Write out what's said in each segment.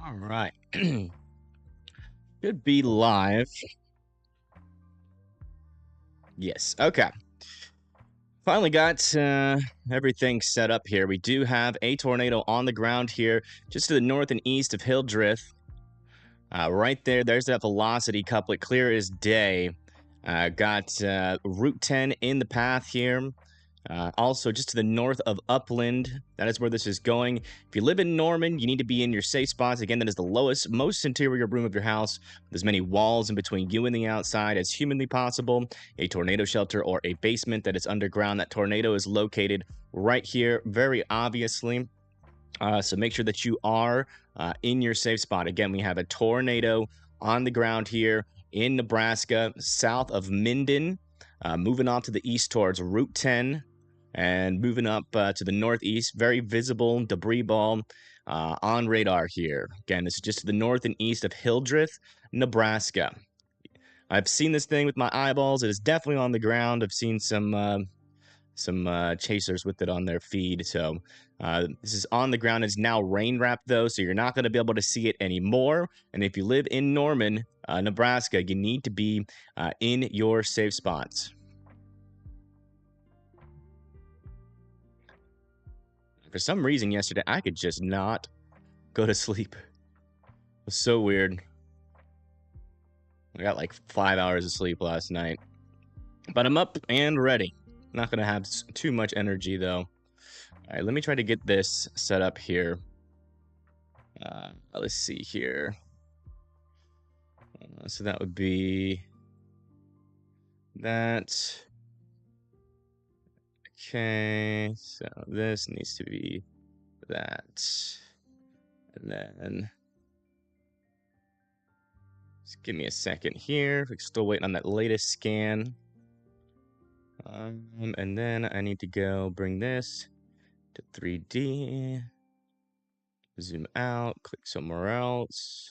All right. Should be live. Yes. Okay. Finally got everything set up here. We do have a tornado on the ground here, just to the north and east of Hildreth. Right there, there's that velocity couplet, clear as day. Got Route 10 in the path here. Also, just to the north of Upland, that is where this is going. If you live in Norman, you need to be in your safe spots. Again, that is the lowest, most interior room of your house, with as many walls in between you and the outside as humanly possible. A tornado shelter or a basement that is underground. That tornado is located right here, very obviously. So make sure that you are in your safe spot. Again, we have a tornado on the ground here in Nebraska, south of Minden, moving off to the east towards Route 10. And moving up to the northeast, very visible debris ball on radar here. Again, this is just to the north and east of Hildreth, Nebraska. I've seen this thing with my eyeballs. It is definitely on the ground. I've seen some chasers with it on their feed. So this is on the ground. It's now rain wrapped though, so you're not going to be able to see it anymore. And if you live in Norman, Nebraska, you need to be in your safe spots. For some reason yesterday, I could just not go to sleep. It was so weird. I got like 5 hours of sleep last night. But I'm up and ready. Not going to have too much energy, though. All right, let me try to get this set up here. Let's see here. So that would be that. Okay, so this needs to be that. And then just give me a second here. We're still waiting on that latest scan. And then I need to go bring this to 3D. Zoom out, click somewhere else.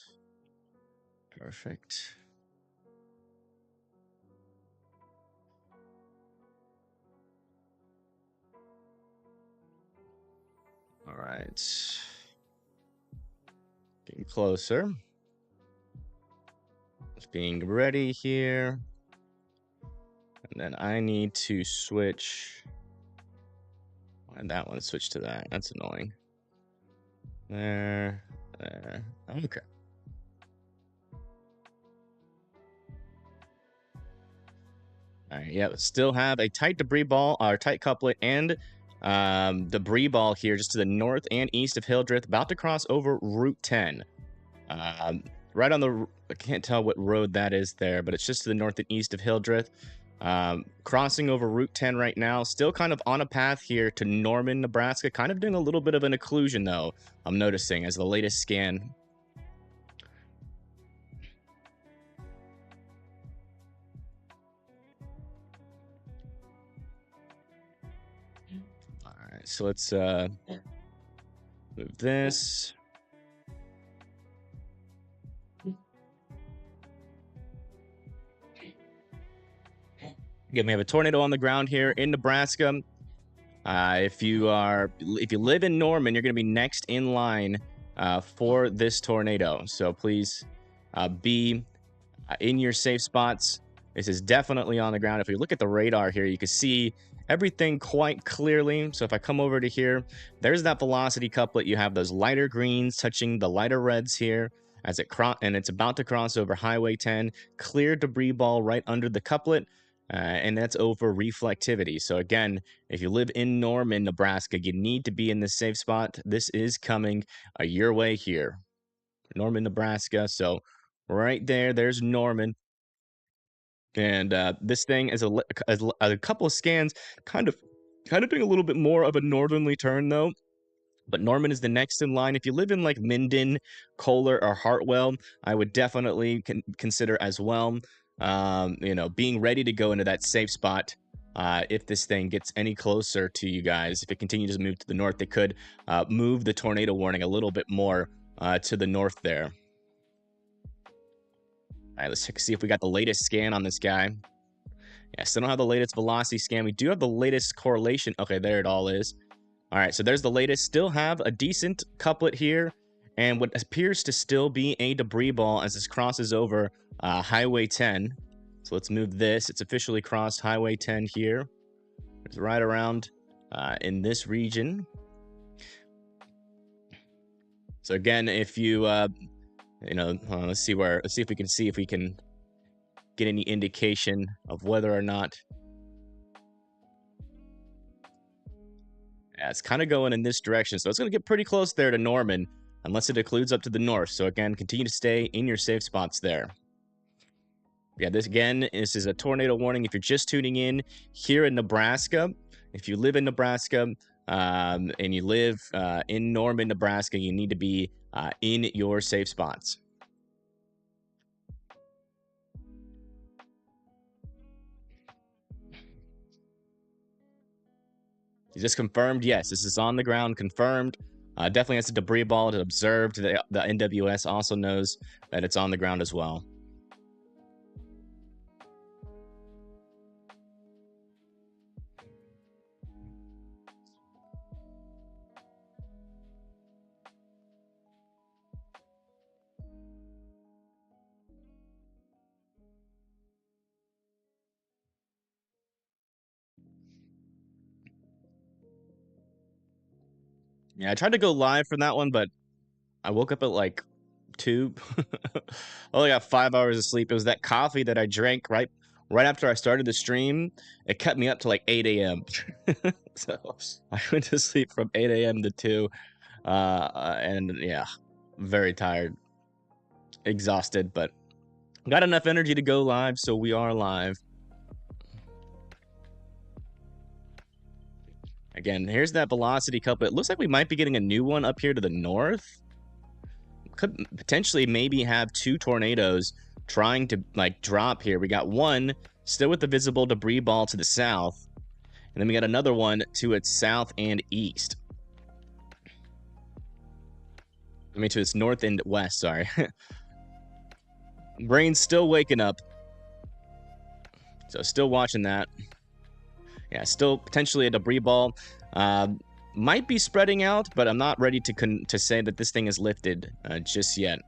Perfect. All right. Getting closer. Just being ready here. And then I need to switch. And that one switch to that. That's annoying. There. Okay. All right, yeah, still have a tight debris ball, or tight couplet, and debris ball here just to the north and east of Hildreth, about to cross over Route 10. Right on the, I can't tell what road that is there, but it's just to the north and east of Hildreth. Crossing over Route 10 right now, still kind of on a path here to Norman, Nebraska, kind of doing a little bit of an occlusion though, I'm noticing as the latest scan. All right, so let's move this. Again, we have a tornado on the ground here in Nebraska. If you live in Norman, you're going to be next in line for this tornado. So please be in your safe spots. This is definitely on the ground. If we look at the radar here, you can see everything quite clearly. So if I come over to here, there's that velocity couplet. You have those lighter greens touching the lighter reds here as and it's about to cross over Highway 10. Clear debris ball right under the couplet. And that's over reflectivity. So again, if you live in Norman, Nebraska, you need to be in this safe spot. This is coming your way here. Norman, Nebraska. So right there, there's Norman. And this thing is a couple of scans, kind of doing a little bit more of a northerly turn though. But Norman is the next in line. If you live in like Minden, Kohler, or Hartwell, I would definitely consider as well. Being ready to go into that safe spot. If this thing gets any closer to you guys, if it continues to move to the north, it could move the tornado warning a little bit more to the north there. All right, let's see if we got the latest scan on this guy. Yeah, still don't have the latest velocity scan. We do have the latest correlation. Okay, there it all is. All right, so there's the latest. Still have a decent couplet here and what appears to still be a debris ball as this crosses over Highway 10. So let's move this. It's officially crossed Highway 10 here. It's right around in this region. So again, if you, let's see if we can get any indication of whether or not. Yeah, it's kind of going in this direction, so it's going to get pretty close there to Norman, unless it occludes up to the north. So again, continue to stay in your safe spots there. Yeah, this is a tornado warning if you're just tuning in here in Nebraska. If you live in Nebraska and you live in Norman, Nebraska, you need to be in your safe spots. You just confirmed, yes, this is on the ground, confirmed. Definitely has a debris ball. It observed. The NWS also knows that it's on the ground as well. Yeah, I tried to go live from that one, but I woke up at like 2. I only got 5 hours of sleep. It was that coffee that I drank right after I started the stream. It kept me up to like 8 a.m. So I went to sleep from 8 a.m. to 2. And yeah, very tired, exhausted, but got enough energy to go live, so we are live. Again, here's that velocity couple. It looks like we might be getting a new one up here to the north. Could potentially maybe have 2 tornadoes trying to like drop here. We got one still with the visible debris ball to the south, and then we got another one to its south and east. I mean, to its north and west, sorry. Brain's still waking up, so still watching that. Yeah, still potentially a debris ball. Might be spreading out, but I'm not ready to say that this thing is lifted just yet.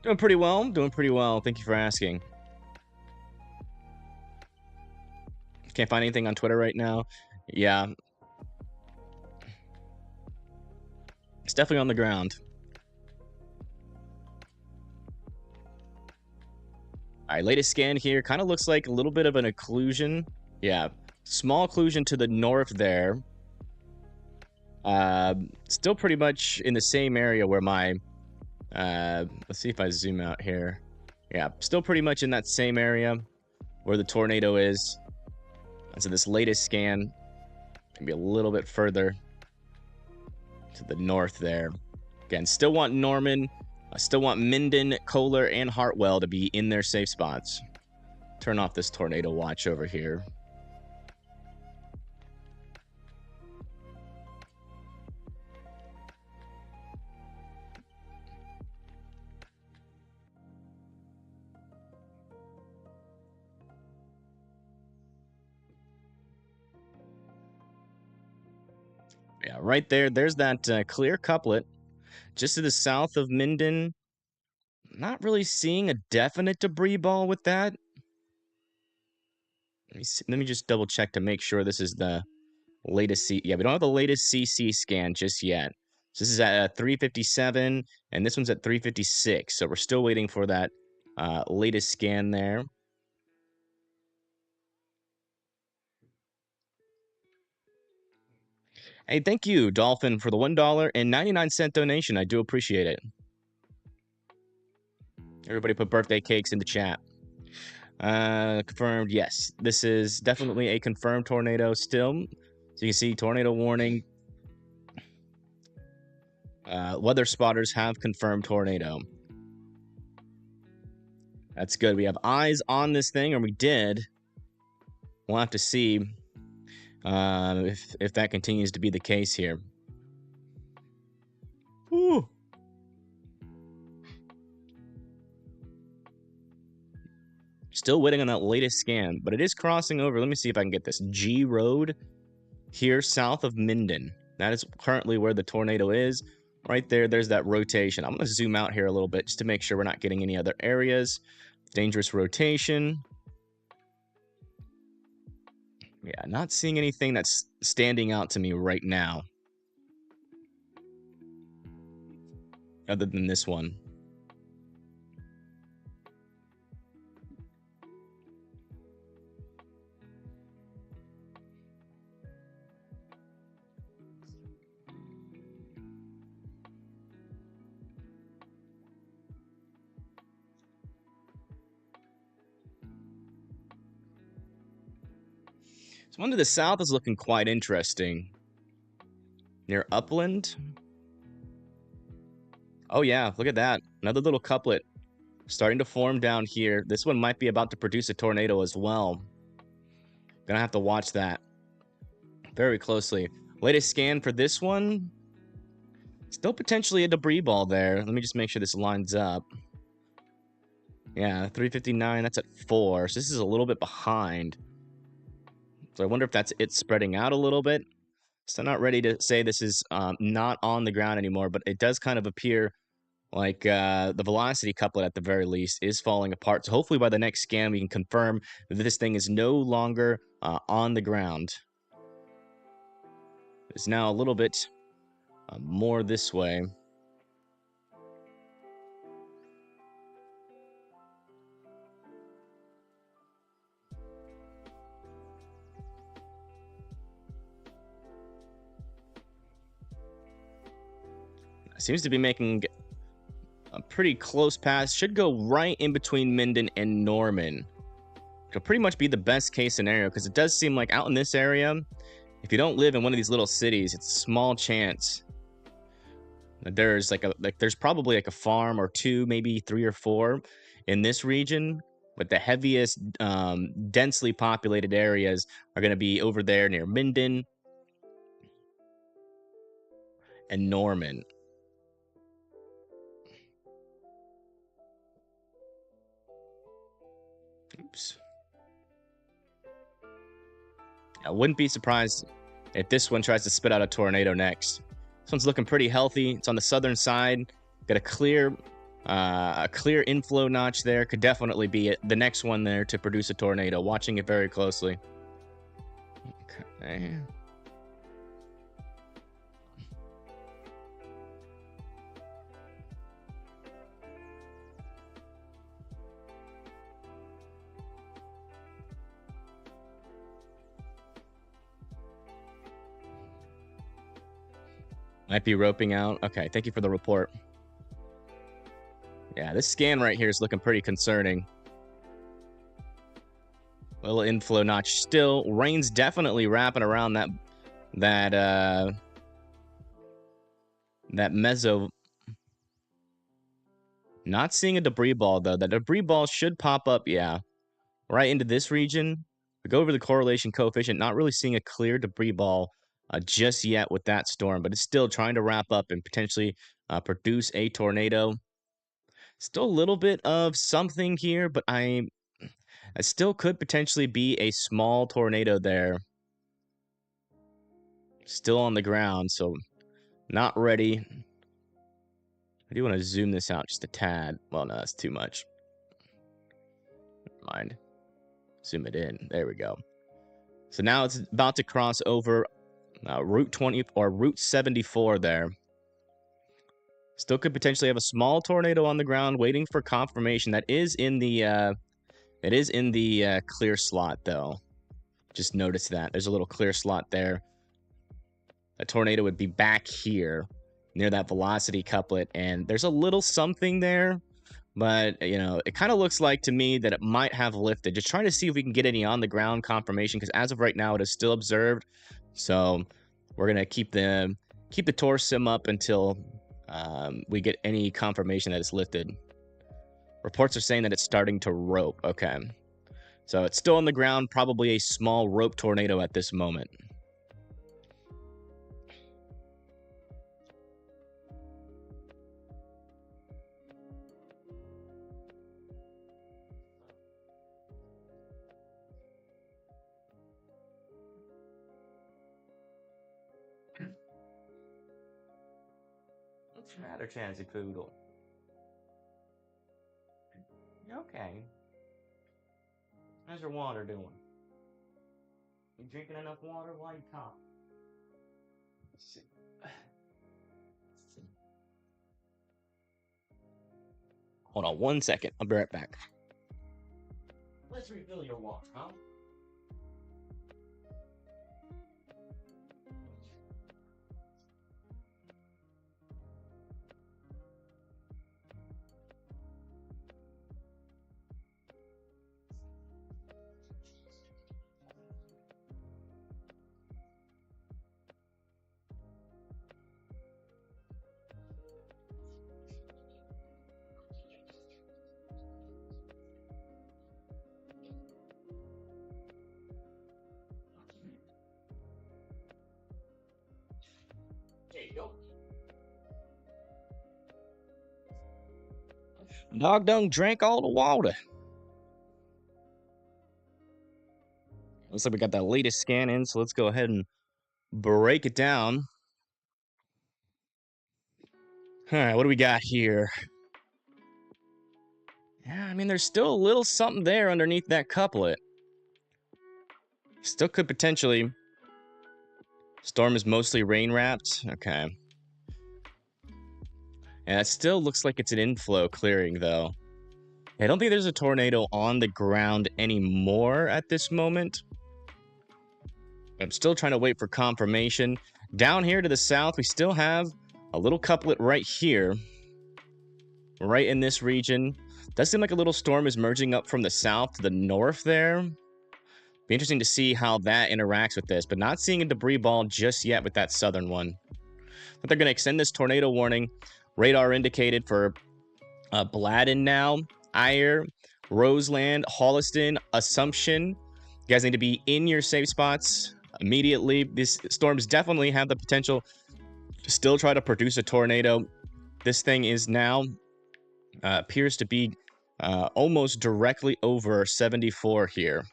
Doing pretty well. Thank you for asking. Can't find anything on Twitter right now. Yeah. It's definitely on the ground. All right, latest scan here. Kind of looks like a little bit of an occlusion. Yeah, small occlusion to the north there. Still pretty much in the same area where my... let's see if I zoom out here. Yeah, still pretty much in that same area where the tornado is. So this latest scan, maybe a little bit further to the north there. Again, still want Norman. I still want Minden, Kohler, and Hartwell to be in their safe spots. Turn off this tornado watch over here. Yeah, right there. There's that clear couplet. Just to the south of Minden. Not really seeing a definite debris ball with that. Let me just double check to make sure this is the latest Yeah, we don't have the latest CC scan just yet. So this is at 357, and this one's at 356. So we're still waiting for that latest scan there. Hey, thank you, Dolphin, for the $1.99 donation. I do appreciate it. Everybody put birthday cakes in the chat. Confirmed, yes. This is definitely a confirmed tornado still. So you can see tornado warning. Weather spotters have confirmed tornado. That's good. We have eyes on this thing, or we did. We'll have to see if that continues to be the case here. Woo. Still waiting on that latest scan, but it is crossing over. Let me see if I can get this. G Road. here south of Minden. That is currently where the tornado is. Right there, there's that rotation. I'm going to zoom out here a little bit just to make sure we're not getting any other areas. Dangerous rotation. Yeah, not seeing anything that's standing out to me right now. Other than this one. So one to the south is looking quite interesting. Near Upland. Oh yeah, look at that. Another little couplet starting to form down here. This one might be about to produce a tornado as well. Gonna have to watch that very closely. Latest scan for this one. Still potentially a debris ball there. Let me just make sure this lines up. Yeah, 359, that's at 4. So this is a little bit behind. So I wonder if that's it spreading out a little bit. So I'm not ready to say this is not on the ground anymore, but it does kind of appear like the velocity couplet at the very least is falling apart. So hopefully by the next scan we can confirm that this thing is no longer on the ground. It's now a little bit more this way. Seems to be making a pretty close pass. Should go right in between Minden and Norman. It'll pretty much be the best case scenario because it does seem like out in this area, if you don't live in one of these little cities, it's a small chance that there's probably like a farm or two, maybe 3 or 4 in this region. But the heaviest, densely populated areas are going to be over there near Minden and Norman. Oops. I wouldn't be surprised if this one tries to spit out a tornado next. This one's looking pretty healthy. It's on the southern side. Got a clear inflow notch there. Could definitely be it. The next one there to produce a tornado. Watching it very closely. Okay. Might be roping out. Okay, thank you for the report. Yeah, this scan right here is looking pretty concerning. Little inflow notch still. Rain's definitely wrapping around that mezzo. Not seeing a debris ball though. The debris ball should pop up, yeah, right into this region. We go over the correlation coefficient. Not really seeing a clear debris ball just yet with that storm, but it's still trying to wrap up and potentially produce a tornado. Still a little bit of something here, but I still could potentially be a small tornado there. Still on the ground, so not ready. I do want to zoom this out just a tad. Well, no, that's too much. Never mind. Zoom it in. There we go. So now it's about to cross over Route 20 or Route 74 there. Still could potentially have a small tornado on the ground waiting for confirmation. That is in the clear slot though. Just notice that. There's a little clear slot there. A tornado would be back here near that velocity couplet, and there's a little something there, but you know, it kind of looks like to me that it might have lifted. Just trying to see if we can get any on the ground confirmation, because as of right now it is still observed. So we're gonna keep the tour sim up until we get any confirmation that it's lifted. Reports are saying that it's starting to rope. Okay, so it's still on the ground, probably a small rope tornado at this moment. What's the matter, Chazzy Poodle? Okay. How's your water doing? You drinking enough water? Why you cough? Hold on 1 second. I'll be right back. Let's refill your water, huh? There you go. Dog done drank all the water. Looks like we got that latest scan in, so let's go ahead and break it down. All right, what do we got here? Yeah, I mean, there's still a little something there underneath that couplet. Still could potentially. Storm is mostly rain-wrapped. Okay. And it still looks like it's an inflow clearing, though. I don't think there's a tornado on the ground anymore at this moment. I'm still trying to wait for confirmation. Down here to the south, we still have a little couplet right here. Right in this region. Does seem like a little storm is merging up from the south to the north there. Be interesting to see how that interacts with this, but not seeing a debris ball just yet with that southern one. But they're going to extend this tornado warning. Radar indicated for Bladden now, Eyre, Roseland, Holliston, Assumption. You guys need to be in your safe spots immediately. These storms definitely have the potential to still try to produce a tornado. This thing is now appears to be almost directly over 74 here.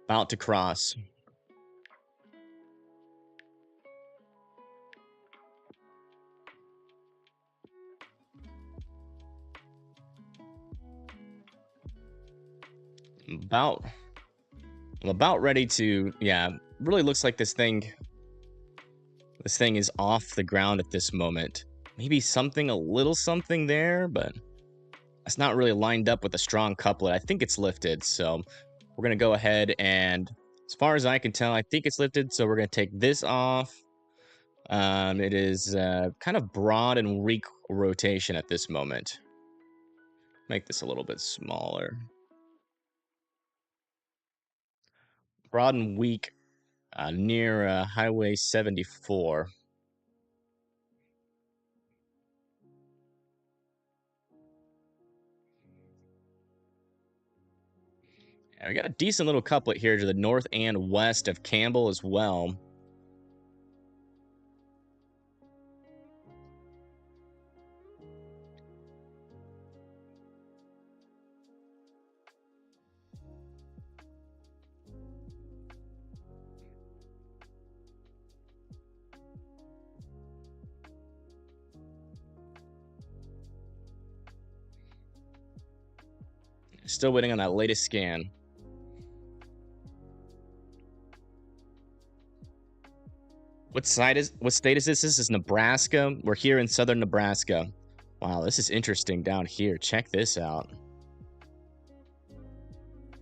About to cross. I'm about ready to, yeah, really looks like this thing is off the ground at this moment. Maybe something, a little something there, but it's not really lined up with a strong couplet. I think it's lifted, so we're going to go ahead and, as far as I can tell, I think it's lifted, so we're going to take this off. It is kind of broad and weak rotation at this moment. Make this a little bit smaller. Broad and weak near Highway 74. Yeah, we got a decent little couplet here to the north and west of Campbell as well. Still waiting on that latest scan. What state is this? This is Nebraska. We're here in southern Nebraska. Wow, this is interesting down here. Check this out.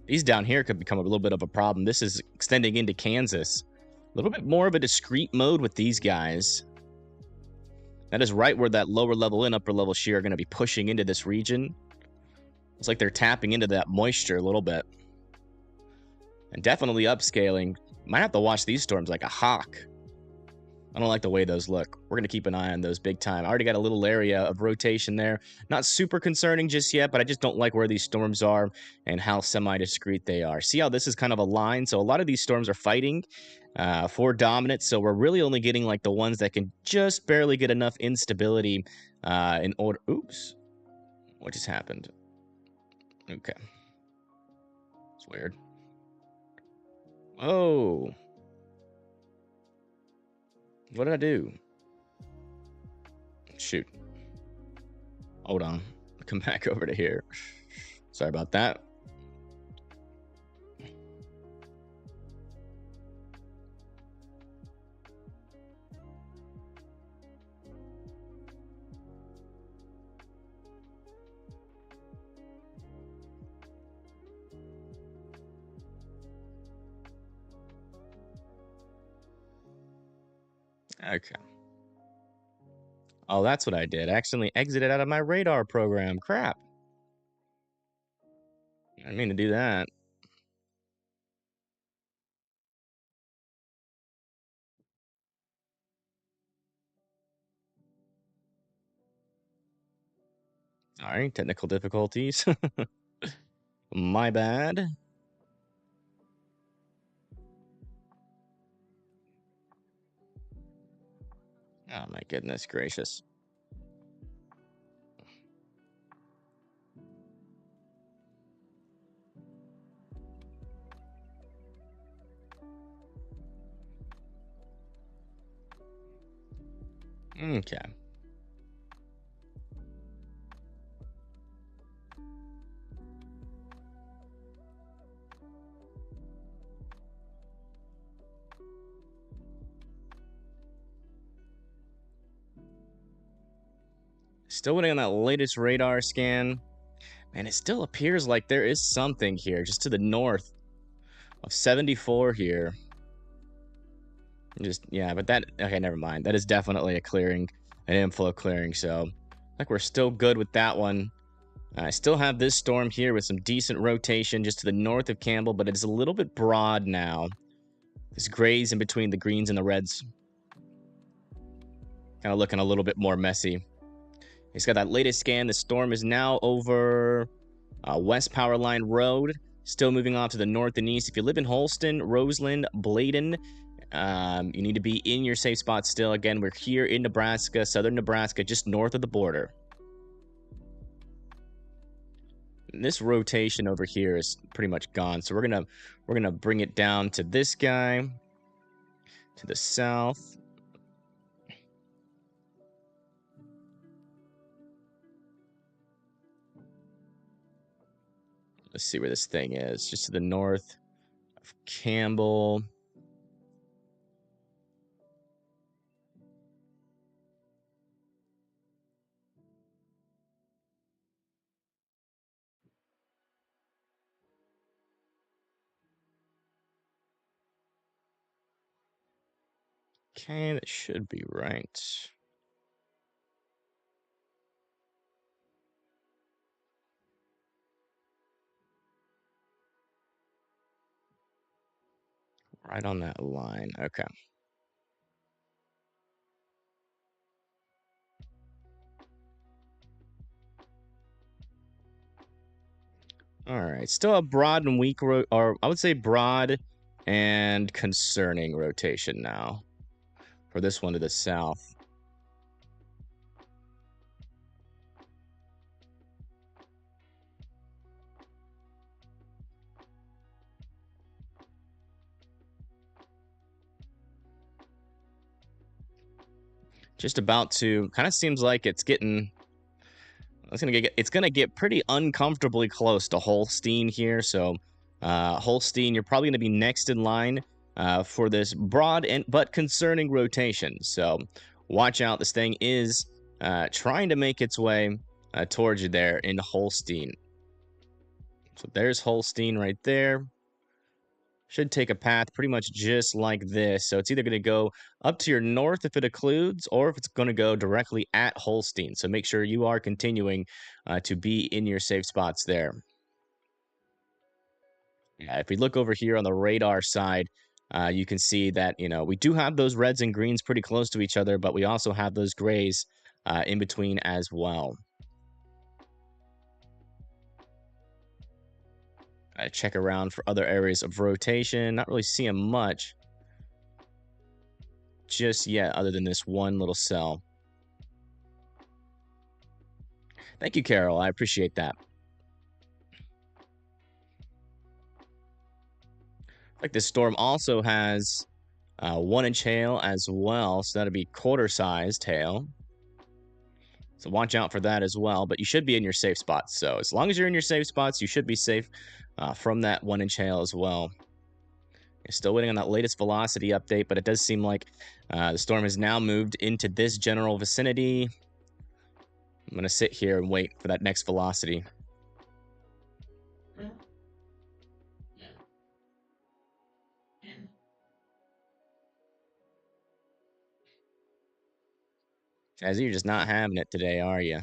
These down here could become a little bit of a problem. This is extending into Kansas. A little bit more of a discrete mode with these guys. That is right where that lower level and upper level shear are going to be pushing into this region. It's like they're tapping into that moisture a little bit. And definitely upscaling. Might have to watch these storms like a hawk. I don't like the way those look. We're going to keep an eye on those big time. I already got a little area of rotation there. Not super concerning just yet, but I just don't like where these storms are and how semi-discrete they are. See how this is kind of a line? So a lot of these storms are fighting for dominance. So we're really only getting like the ones that can just barely get enough instability in order. Oops. What just happened? Okay. It's weird. Oh. What did I do? Shoot. Hold on. Come back over to here. Sorry about that. Okay. Oh, that's what I did. I accidentally exited out of my radar program. Crap. I didn't mean to do that. Sorry, technical difficulties. My bad. Oh my goodness gracious. Okay. Still waiting on that latest radar scan. Man, it still appears like there is something here just to the north of 74 here. Just, yeah, but that, okay, never mind. That is definitely a clearing, an inflow clearing, so like we're still good with that one. I still have this storm here with some decent rotation just to the north of Campbell, but it's a little bit broad now. This grays in between the greens and the reds. Kind of looking a little bit more messy. He's got that latest scan. The storm is now over West Power Line Road. Still moving off to the north and east. If you live in Holston, Roseland, Bladen, you need to be in your safe spot still. Again, we're here in Nebraska, southern Nebraska, just north of the border. And this rotation over here is pretty much gone. So we're gonna bring it down to this guy, to the south. Let's see where this thing is. Just to the north of Campbell. Okay, that should be right. Right on that line. Okay. All right. Still a broad and weak, or I would say broad and concerning rotation now for this one to the south. Just about to, kind of seems like it's gonna get pretty uncomfortably close to Holstein here. So Holstein, you're probably gonna be next in line for this broad and but concerning rotation. So watch out. This thing is trying to make its way towards you there in Holstein. So there's Holstein right there. Should take a path pretty much just like this. So it's either going to go up to your north if it occludes, or if it's going to go directly at Holstein. So make sure you are continuing to be in your safe spots there. Yeah, if we look over here on the radar side, you can see that, we do have those reds and greens pretty close to each other, but we also have those grays in between as well. I check around for other areas of rotation. Not really seeing much just yet, other than this one little cell. Thank you, Carol. I appreciate that. Like this storm also has 1-inch hail as well, so that'd be quarter-sized hail. So watch out for that as well. But you should be in your safe spots. So as long as you're in your safe spots, you should be safe from that 1-inch hail as well. You're still waiting on that latest velocity update, but it does seem like the storm has now moved into this general vicinity. I'm going to sit here and wait for that next velocity. Jazzy, you're just not having it today, are you?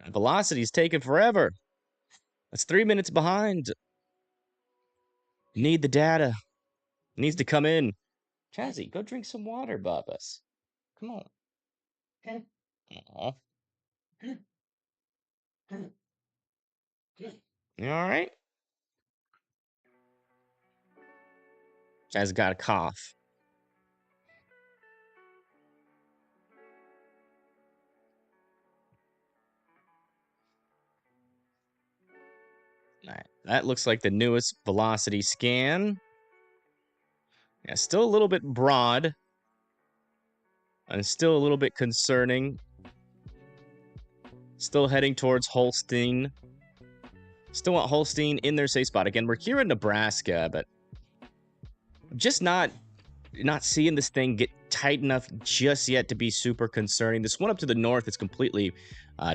Velocity's taking forever. That's 3 minutes behind. Need the data. Needs to come in. Jazzy, go drink some water, Bubbas. Come on. Aww. You all right? Jazzy got a cough. All right. That looks like the newest velocity scan. Yeah, still a little bit broad. And still a little bit concerning. Still heading towards Holstein. Still want Holstein in their safe spot. Again, we're here in Nebraska, but just not seeing this thing get tight enough just yet to be super concerning. This one up to the north is completely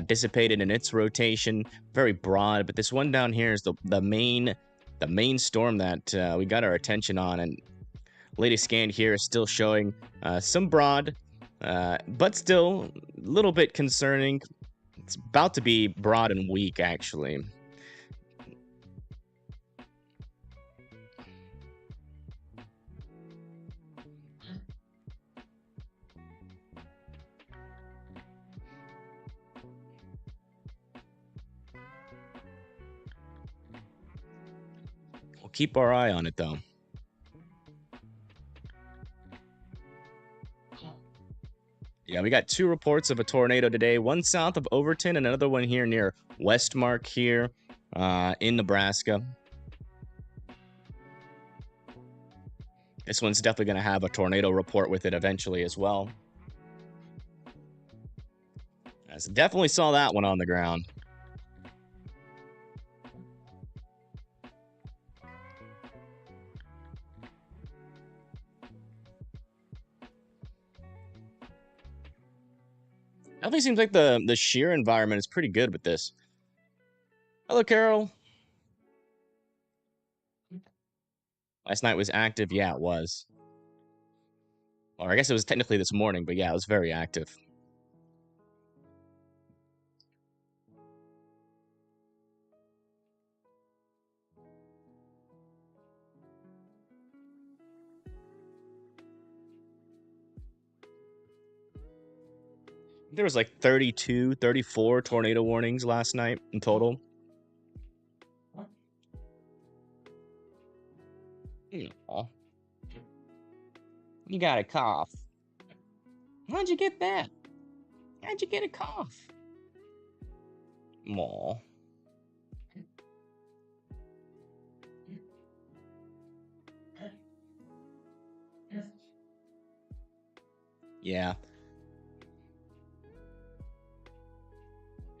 dissipated in its rotation, very broad. But this one down here is the main storm that we got our attention on. And latest scan here is still showing some broad, but still a little bit concerning. It's about to be broad and weak, actually. We'll keep our eye on it, though. Yeah, we got 2 reports of a tornado today. One south of Overton and another one here near Westmark here in Nebraska. This one's definitely going to have a tornado report with it eventually as well. I definitely saw that one on the ground. Definitely seems like the shear environment is pretty good with this. Hello, Carol. Last night was active. Yeah, it was. Or I guess it was technically this morning, but yeah, it was very active. There was like 32, 34 tornado warnings last night in total. Aww. You got a cough. How'd you get that? How'd you get a cough? Aw. Yeah.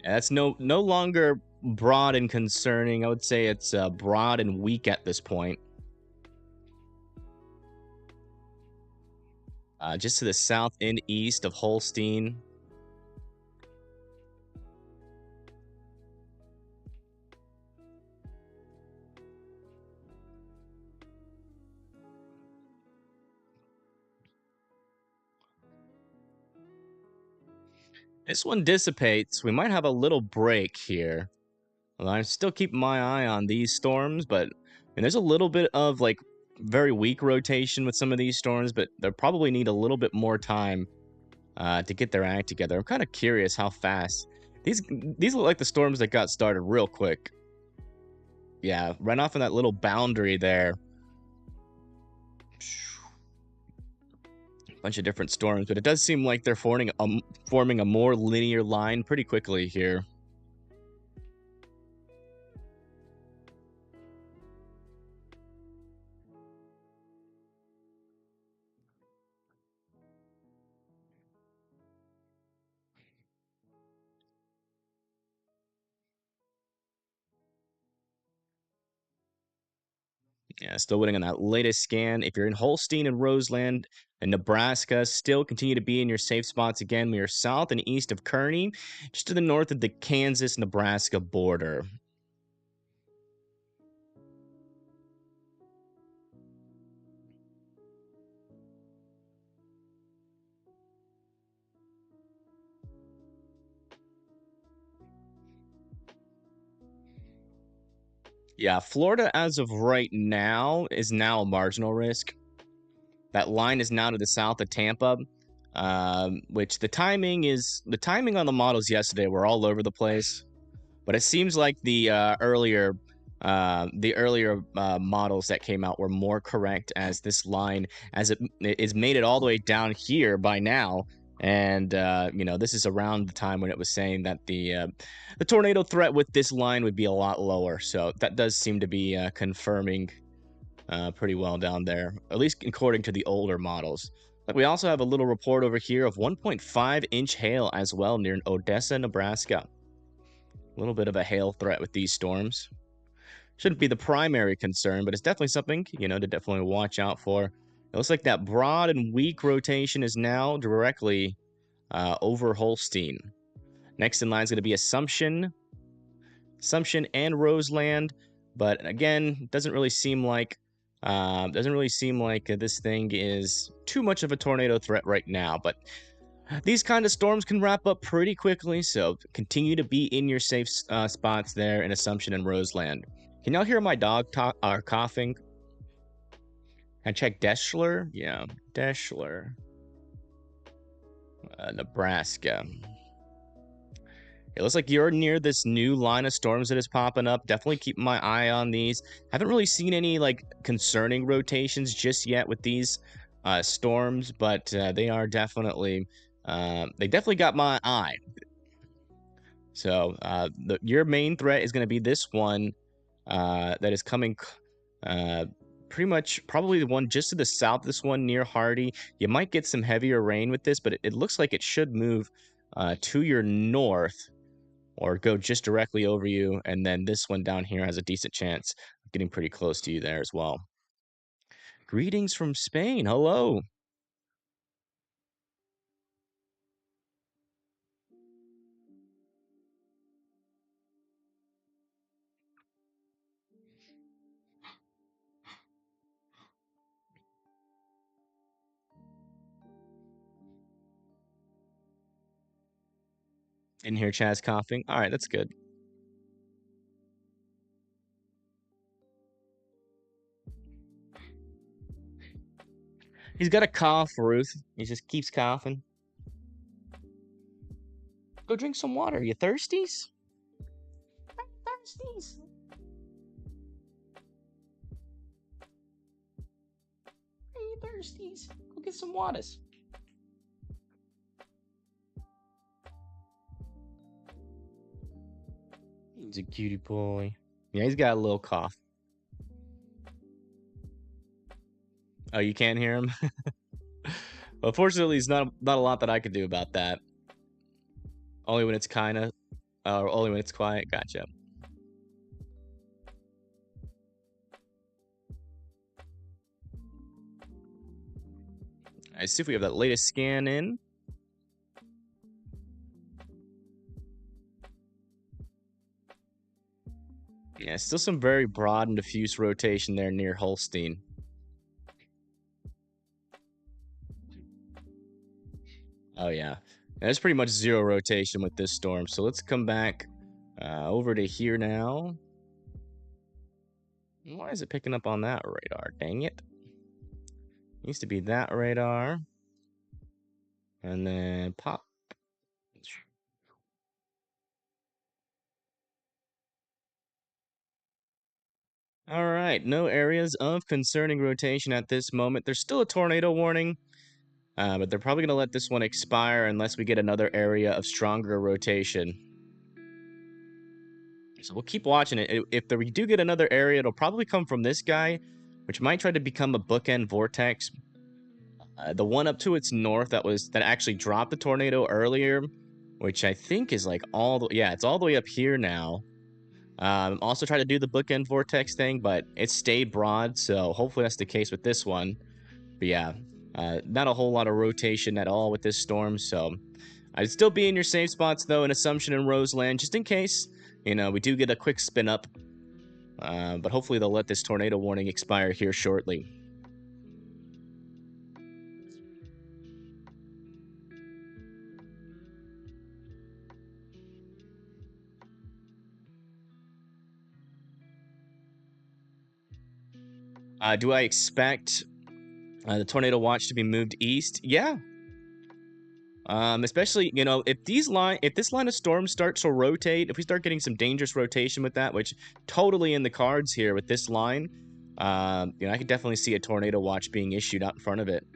That's no longer broad and concerning. I would say it's broad and weak at this point. Just to the south and east of Holstein. This one dissipates. We might have a little break here. Well, I'm still keeping my eye on these storms, but there's a little bit of like very weak rotation with some of these storms, but they'll probably need a little bit more time to get their act together. I'm kind of curious how fast these look like the storms that got started real quick. Yeah, right off in that little boundary there. Bunch of different storms, but it does seem like they're forming a more linear line pretty quickly here. Yeah, still waiting on that latest scan. If you're in Holstein and Roseland and Nebraska, still continue to be in your safe spots. Again, we are south and east of Kearney, just to the north of the Kansas-Nebraska border. Yeah, Florida, as of right now, is now a marginal risk. That line is now to the south of Tampa, which the timing on the models yesterday were all over the place. But it seems like the earlier models that came out were more correct, as this line, as it is made it all the way down here by now. And this is around the time when it was saying that the tornado threat with this line would be a lot lower. So that does seem to be confirming pretty well down there, at least according to the older models. But we also have a little report over here of 1.5-inch hail as well near Odessa, Nebraska. A little bit of a hail threat with these storms. Shouldn't be the primary concern, but it's definitely something, to definitely watch out for. It looks like that broad and weak rotation is now directly over Holstein. Next in line is going to be Assumption and Roseland, but again, doesn't really seem like this thing is too much of a tornado threat right now. But these kind of storms can wrap up pretty quickly, so continue to be in your safe spots there in Assumption and Roseland. Can y'all hear my dog coughing? Can I check Deschler? Yeah, Deschler. Nebraska. It looks like you're near this new line of storms that is popping up. Definitely keep my eye on these. Haven't really seen any concerning rotations just yet with these storms, but they are definitely they definitely got my eye. So your main threat is going to be this one that is coming pretty much probably the one just to the south. This one near Hardy. You might get some heavier rain with this, but it looks like it should move to your north or go just directly over you. And then this one down here has a decent chance of getting pretty close to you there as well. Greetings from Spain. Hello. In here, Chaz coughing. All right, that's good. He's got a cough, Ruth. He just keeps coughing. Go drink some water. You thirsties? Thirsties. Hey, thirsties. Go get some waters. He's a cutie boy. Yeah, he's got a little cough. Oh, you can't hear him? Well, fortunately, there's not a lot that I could do about that. Only when it's only when it's quiet. Gotcha. Alright, see if we have that latest scan in. Yeah, still some very broad and diffuse rotation there near Holstein. Oh, yeah. There's pretty much zero rotation with this storm. So let's come back over to here now. Why is it picking up on that radar? Dang it. Needs to be that radar. And then pop. All right. No areas of concerning rotation at this moment. There's still a tornado warning. But they're probably going to let this one expire unless we get another area of stronger rotation. So we'll keep watching it. If we do get another area, it'll probably come from this guy, which might try to become a bookend vortex. The one up to its north that actually dropped the tornado earlier, which I think is it's all the way up here now. Also try to do the bookend vortex thing, but it stayed broad, so hopefully that's the case with this one. But yeah, not a whole lot of rotation at all with this storm, so I'd still be in your safe spots, though, in Assumption and Roseland, just in case, we do get a quick spin up. But hopefully they'll let this tornado warning expire here shortly. Do I expect the tornado watch to be moved east? Yeah. Especially, if this line of storms starts to rotate, if we start getting some dangerous rotation with that, which totally in the cards here with this line, I could definitely see a tornado watch being issued out in front of it,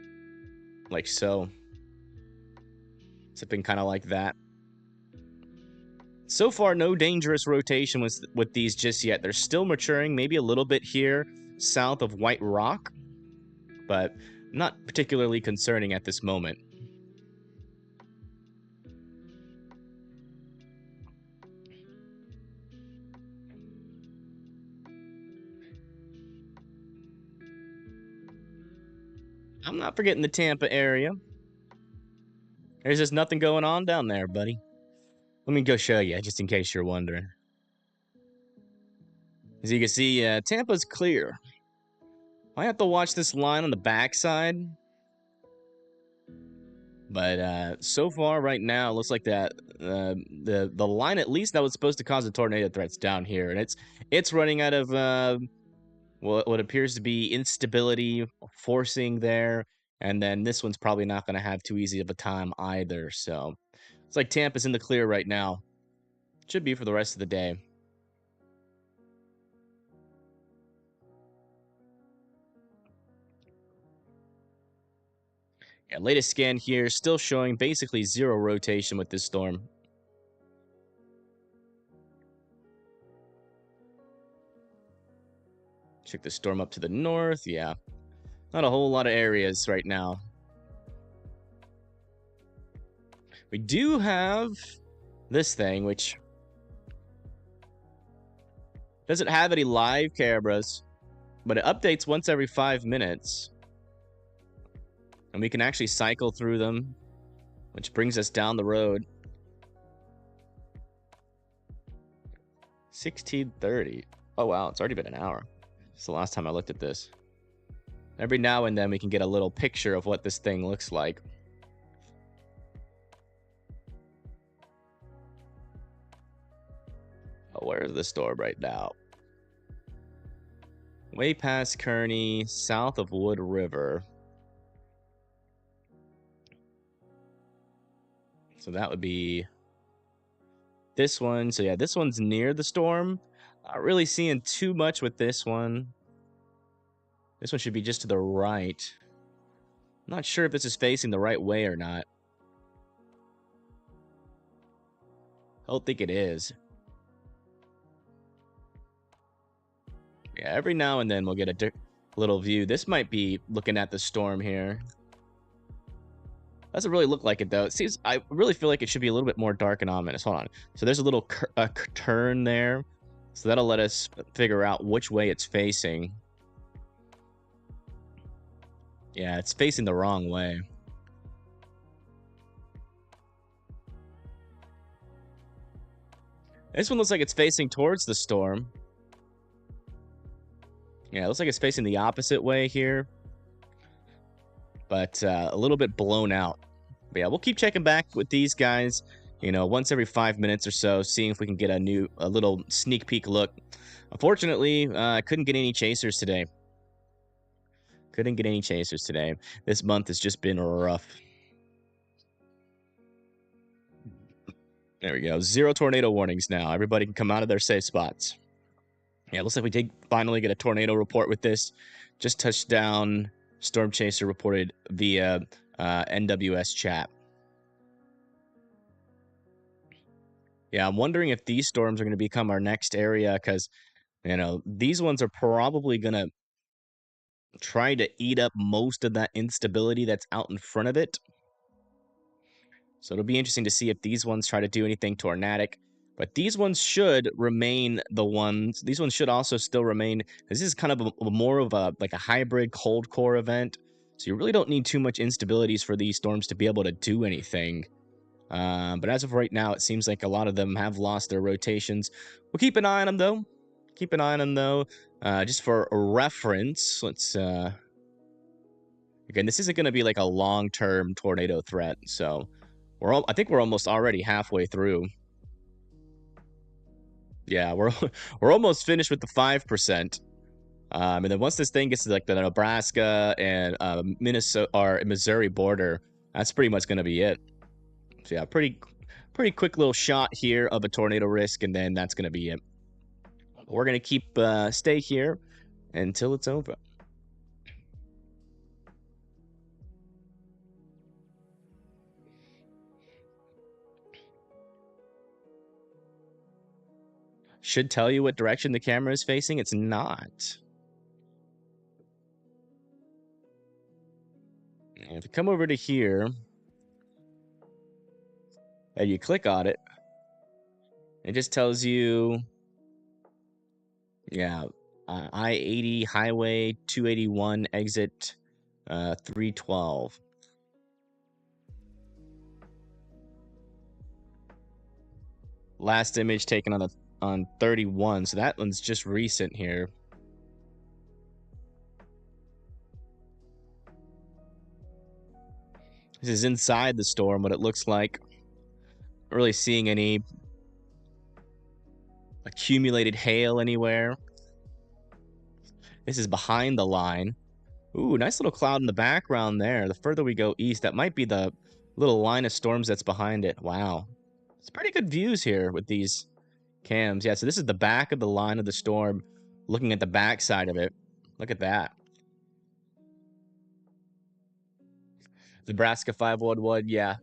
like so. Something kind of like that. So far, no dangerous rotation with these just yet. They're still maturing, maybe a little bit here south of White Rock, but not particularly concerning at this moment. I'm not forgetting the Tampa area. There's just nothing going on down there, buddy. Let me go show you, just in case you're wondering. As you can see, Tampa's clear. I have to watch this line on the backside. But so far, right now, it looks like that the line at least that was supposed to cause the tornado threats down here, and it's running out of what appears to be instability forcing there, and then this one's probably not going to have too easy of a time either. So it's like Tampa's in the clear right now. Should be for the rest of the day. Yeah, latest scan here still showing basically zero rotation with this storm. Check the storm up to the north. Yeah, not a whole lot of areas right now. We do have this thing, which doesn't have any live cameras, but it updates once every 5 minutes. And we can actually cycle through them, which brings us down the road. 16:30. Oh, wow, it's already been an hour. It's the last time I looked at this. Every now and then we can get a little picture of what this thing looks like. Oh, where's the storm right now? Way past Kearney, south of Wood River. So that would be this one. So yeah, this one's near the storm. Not really seeing too much with this one. This one should be just to the right. I'm not sure if this is facing the right way or not. I don't think it is. Yeah, every now and then we'll get a little view. This might be looking at the storm here. Doesn't really look like it, though. It seems, I really feel like it should be a little bit more dark and ominous. Hold on. So there's a little turn there. So that'll let us figure out which way it's facing. Yeah, it's facing the wrong way. This one looks like it's facing towards the storm. Yeah, it looks like it's facing the opposite way here. But a little bit blown out. But yeah, we'll keep checking back with these guys, once every 5 minutes or so, seeing if we can get a little sneak peek look. Unfortunately, I couldn't get any chasers today. This month has just been rough. There we go. 0 tornado warnings now. Everybody can come out of their safe spots. Yeah, looks like we did finally get a tornado report with this. Just touched down. Storm chaser reported via NWS chat. Yeah, I'm wondering if these storms are going to become our next area, because, these ones are probably going to try to eat up most of that instability that's out in front of it. So it'll be interesting to see if these ones try to do anything tornadic. But these ones should remain the ones. These ones should also still remain. This is kind of more of a like a hybrid cold core event. So you really don't need too much instabilities for these storms to be able to do anything. But as of right now, it seems like a lot of them have lost their rotations. We'll keep an eye on them, though. Keep an eye on them, though. Just for reference, let's... Again, this isn't going to be like a long-term tornado threat, so... I think we're almost already halfway through. Yeah, we're almost finished with the 5%. And then once this thing gets to like the Nebraska and Minnesota or Missouri border, that's pretty much going to be it. So yeah, pretty quick little shot here of a tornado risk, and then that's going to be it. We're going to keep stay here until it's over. Should tell you what direction the camera is facing. It's not. And if you come over to here and you click on it, it just tells you, yeah, I-80 highway 281 exit 312. Last image taken on 31, so that one's just recent here. This is inside the storm, what it looks like. Not really seeing any accumulated hail anywhere. This is behind the line. Ooh, nice little cloud in the background there. The further we go east, that might be the little line of storms that's behind it. Wow. It's pretty good views here with these cams. Yeah, so this is the back of the line of the storm, looking at the back side of it. Look at that. Nebraska 511, yeah.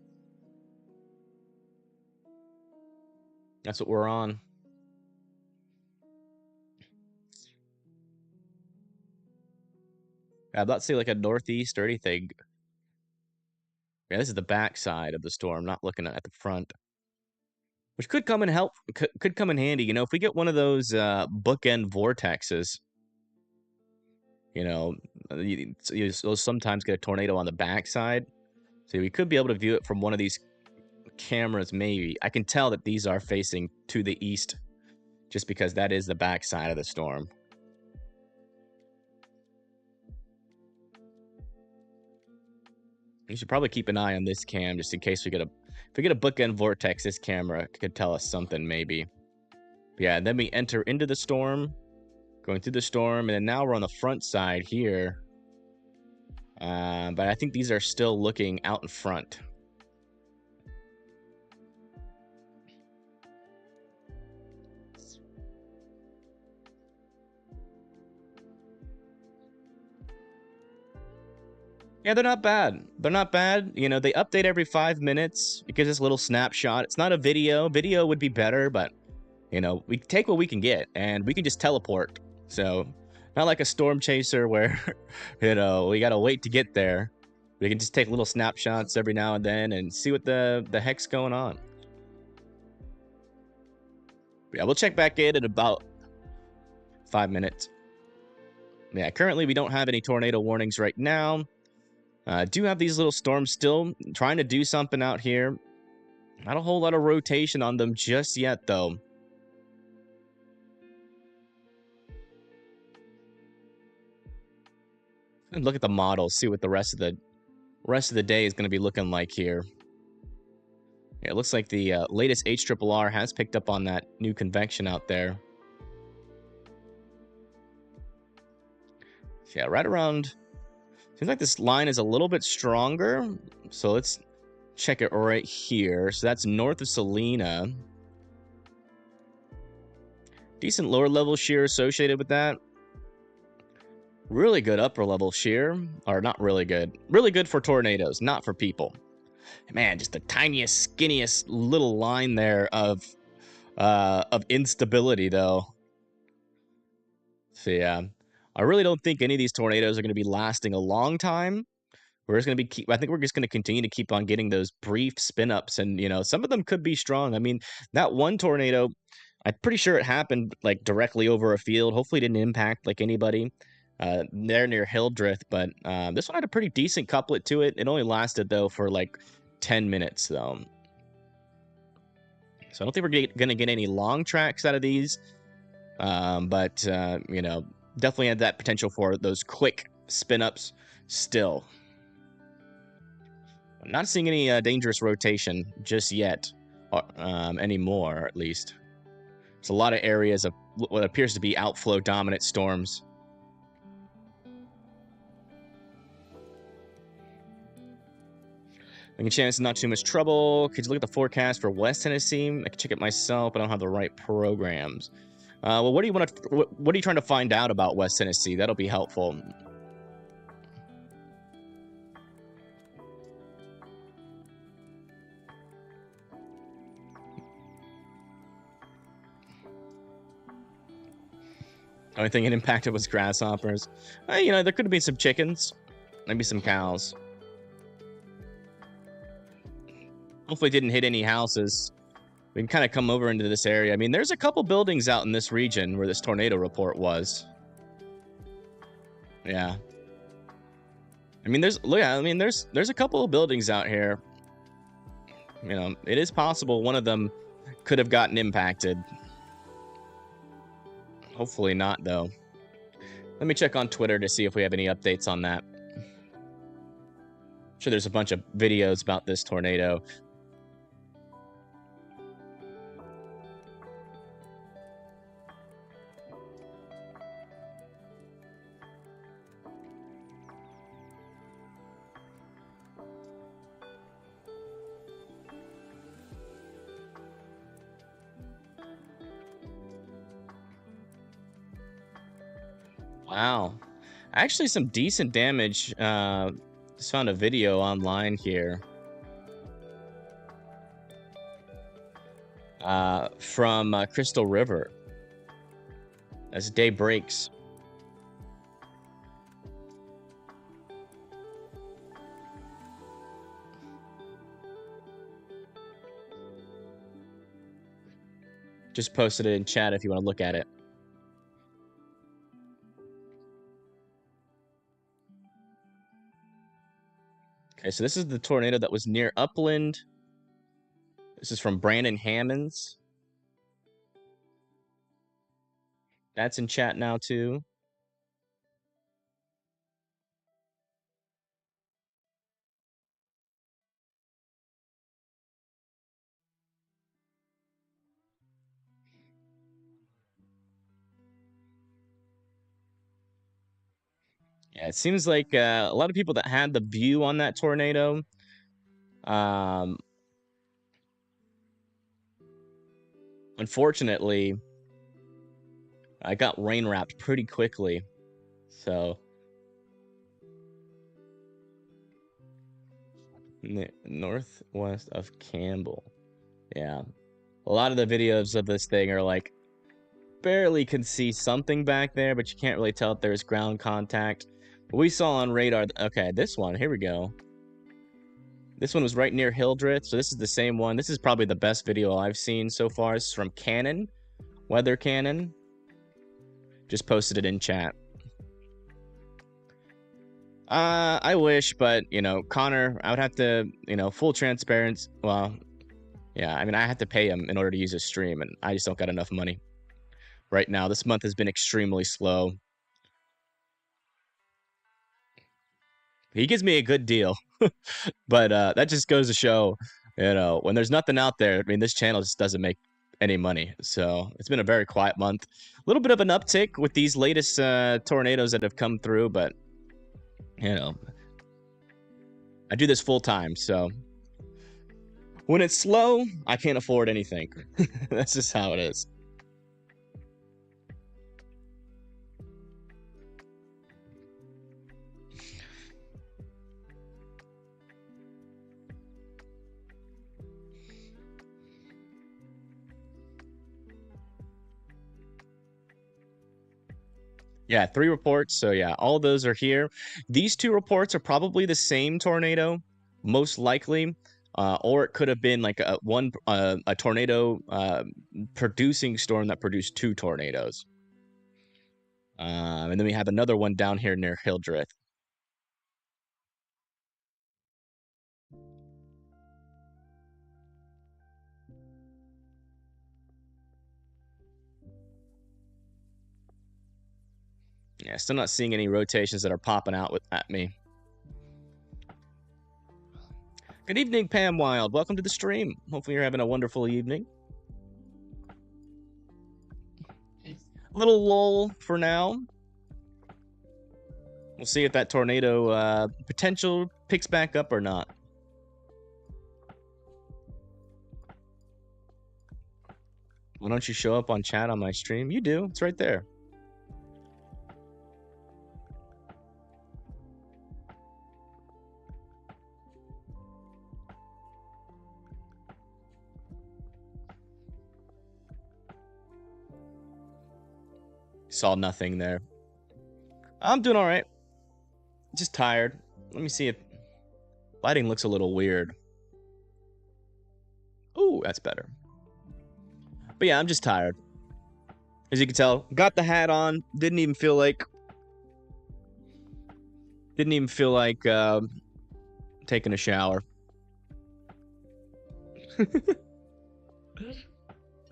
That's what we're on. I'm not saying like a northeast or anything. Yeah, this is the back side of the storm, not looking at the front. Which could come in help, could come in handy. You know, if we get one of those bookend vortexes, you know, you'll sometimes get a tornado on the backside. So we could be able to view it from one of these cameras, maybe. I can tell that these are facing to the east, just because that is the backside of the storm. You should probably keep an eye on this cam, just in case we get if we get a bookend vortex, this camera could tell us something, maybe. But yeah, and then we enter into the storm, going through the storm, and then now we're on the front side here. But I think these are still looking out in front. Yeah, they're not bad. They're not bad. You know, they update every 5 minutes. It gives us a little snapshot. It's not a video. Video would be better, but, you know, we take what we can get, and we can just teleport. So, not like a storm chaser where, you know, we gotta wait to get there. We can just take little snapshots every now and then and see what the heck's going on. Yeah, we'll check back in about 5 minutes. Yeah, currently we don't have any tornado warnings right now. Do have these little storms still trying to do something out here. Not a whole lot of rotation on them just yet, though. And look at the model, see what the rest of the day is going to be looking like here. Yeah, it looks like the latest HRRR has picked up on that new convection out there. Yeah, right around. Seems like this line is a little bit stronger. So let's check it right here. So that's north of Salina. Decent lower level shear associated with that. Really good upper level shear. Or not really good. Really good for tornadoes, not for people. Man, just the tiniest, skinniest little line there of instability, though. So yeah, I really don't think any of these tornadoes are going to be lasting a long time. we're just gonna be I think we're just gonna continue to keep on getting those brief spin ups, and some of them could be strong. I mean, that one tornado, I'm pretty sure it happened like directly over a field. Hopefully, it didn't impact like anybody there near Hildreth. But this one had a pretty decent couplet to it. It only lasted though for like 10 minutes though. So I don't think we're gonna get any long tracks out of these. But definitely had that potential for those quick spin ups still. I'm not seeing any dangerous rotation just yet, anymore, at least. There's a lot of areas of what appears to be outflow dominant storms. Making chance not too much trouble. Could you look at the forecast for West Tennessee? I can check it myself, but I don't have the right programs. Well, what do you want to? What are you trying to find out about West Tennessee? That'll be helpful. Only thing it impacted was grasshoppers. There could have been some chickens, maybe some cows. Hopefully, it didn't hit any houses. We can kind of come over into this area. I mean, there's a couple buildings out in this region where this tornado report was. Yeah. I mean, there's a couple of buildings out here. It is possible one of them could have gotten impacted. Hopefully not, though. Let me check on Twitter to see if we have any updates on that. I'm sure there's a bunch of videos about this tornado. Wow. Actually, some decent damage. Just found a video online here. From Crystal River. As day breaks. Just posted it in chat if you want to look at it. Okay, so this is the tornado that was near Upland. This is from Brandon Hammonds. That's in chat now, too. Yeah, it seems like a lot of people that had the view on that tornado, unfortunately, I got rain wrapped pretty quickly. So, northwest of Campbell. Yeah. A lot of the videos of this thing are like, barely can see something back there, but you can't really tell if there's ground contact. We saw on radar, okay, this one, here we go. This one was right near Hildreth, so this is the same one. This is probably the best video I've seen so far. This is from Cannon, Weather Cannon. Just posted it in chat. I wish, but, Connor, I would have to, full transparency. Well, yeah, I mean, I have to pay him in order to use his stream, and I just don't got enough money right now. This month has been extremely slow. He gives me a good deal, but that just goes to show, when there's nothing out there, I mean, this channel just doesn't make any money. So it's been a very quiet month. A little bit of an uptick with these latest tornadoes that have come through, but, I do this full time, so when it's slow, I can't afford anything. That's just how it is. Yeah, 3 reports. So yeah, all those are here. These 2 reports are probably the same tornado, most likely, or it could have been like a tornado producing storm that produced 2 tornadoes. And then we have another one down here near Hildreth. Yeah, still not seeing any rotations that are popping out at me. Good evening, Pam Wild. Welcome to the stream. Hopefully you're having a wonderful evening. A little lull for now. We'll see if that tornado potential picks back up or not. Why don't you show up on chat on my stream? You do. It's right there. Saw nothing there. I'm doing all right. Just tired. Let me see if lighting looks a little weird. Ooh, that's better. But yeah, I'm just tired. As you can tell, got the hat on. Didn't even feel like taking a shower.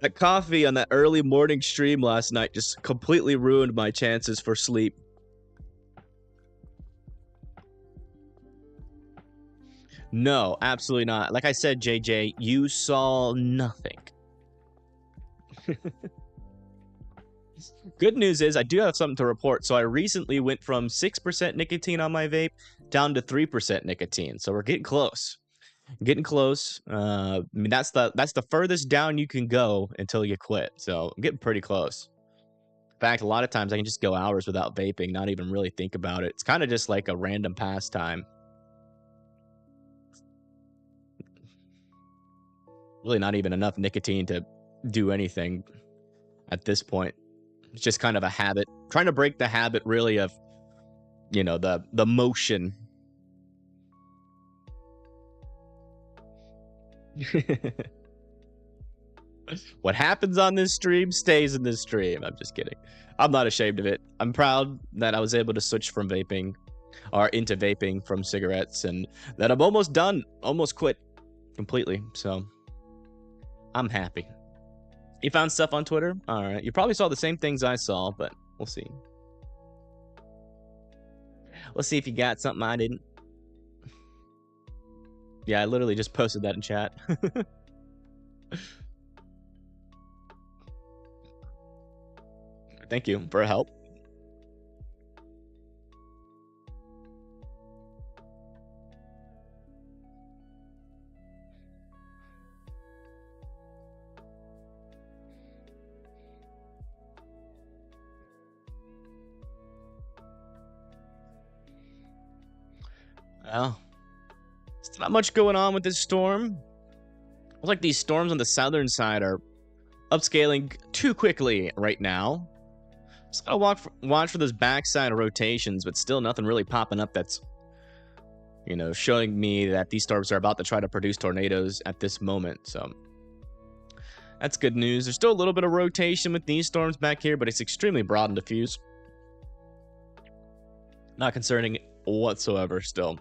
That coffee on that early morning stream last night just completely ruined my chances for sleep. No, absolutely not. Like I said, JJ, you saw nothing. Good news is I do have something to report. So I recently went from 6% nicotine on my vape down to 3% nicotine. So we're getting close. Getting close. I mean, that's the furthest down you can go until you quit. So I'm getting pretty close. In fact, a lot of times I can just go hours without vaping, not even really think about it. It's kind of just like a random pastime. Really not even enough nicotine to do anything at this point. It's just kind of a habit. Trying to break the habit, really, of, you know, the motion. What happens on this stream stays in this stream. I'm just kidding. I'm not ashamed of it. I'm proud that I was able to switch from vaping or into vaping from cigarettes, and that I'm almost done, almost quit completely. So I'm happy. You found stuff on Twitter? All right. You probably saw the same things I saw, but we'll see. Let's see if you got something I didn't. Yeah, I literally just posted that in chat. Thank you for help. Well, there's not much going on with this storm. Looks like these storms on the southern side are upscaling too quickly right now. Just gotta watch for those backside rotations, but still nothing really popping up that's, you know, showing me that these storms are about to try to produce tornadoes at this moment. So that's good news. There's still a little bit of rotation with these storms back here, but it's extremely broad and diffuse. Not concerning whatsoever still.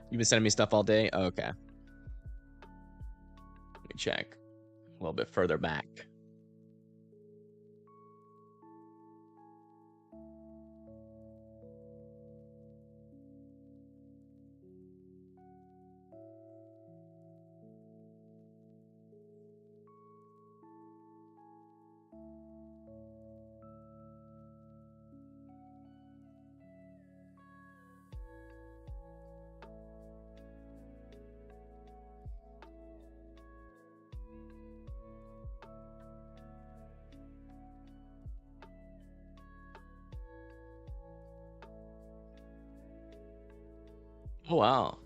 You've been sending me stuff all day? Okay. Let me check a little bit further back. Oh, wow.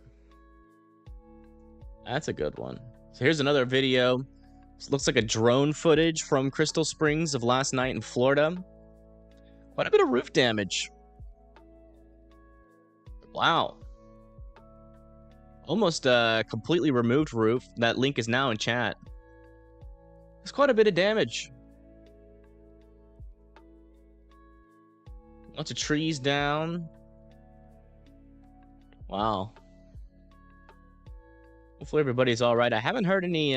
That's a good one. So here's another video This looks like a drone footage from Crystal Springs of last night in Florida. Quite a bit of roof damage. Wow. Almost a completely removed roof. That link is now in chat. There's quite a bit of damage. Lots of trees down. Wow. Hopefully everybody's all right. I haven't heard any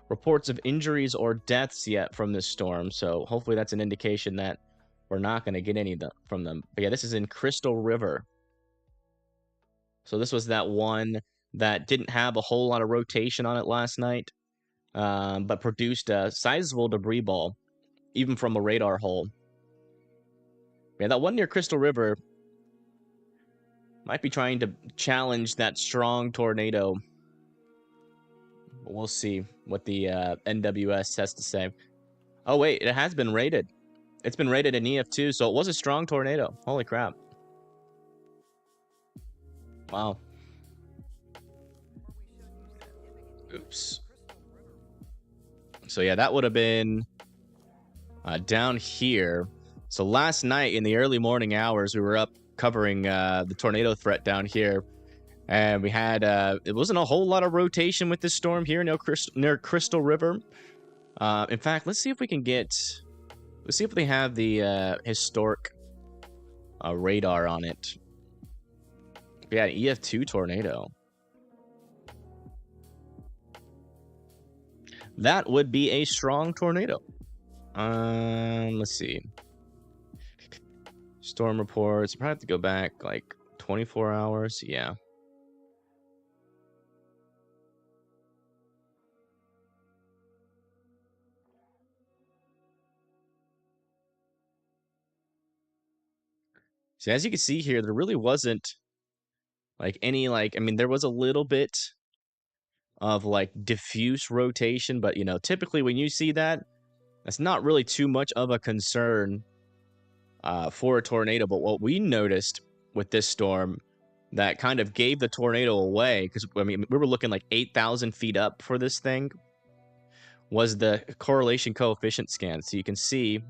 reports of injuries or deaths yet from this storm, so hopefully that's an indication that we're not going to get any from them. But yeah, this is in Crystal River. So this was that one that didn't have a whole lot of rotation on it last night, but produced a sizable debris ball, even from a radar hole. Yeah, that one near Crystal River might be trying to challenge that strong tornado. We'll see what the NWS has to say. Oh, wait, it has been rated. It's been rated an EF2, so it was a strong tornado. Holy crap. Wow. Oops. So yeah, that would have been down here. So last night in the early morning hours, we were up covering the tornado threat down here. And we had, it wasn't a whole lot of rotation with this storm here near Crystal River. In fact, let's see if we can get, let's see if they have the historic radar on it. Yeah, an EF2 tornado. That would be a strong tornado. Let's see. Storm reports. Probably have to go back like 24 hours. Yeah. So as you can see here, there really wasn't like any I mean, there was a little bit of like diffuse rotation, but you know, typically when you see that, that's not really too much of a concern for a tornado. But what we noticed with this storm that kind of gave the tornado away, because I mean, we were looking like 8,000 feet up for this thing, was the correlation coefficient scan. So you can see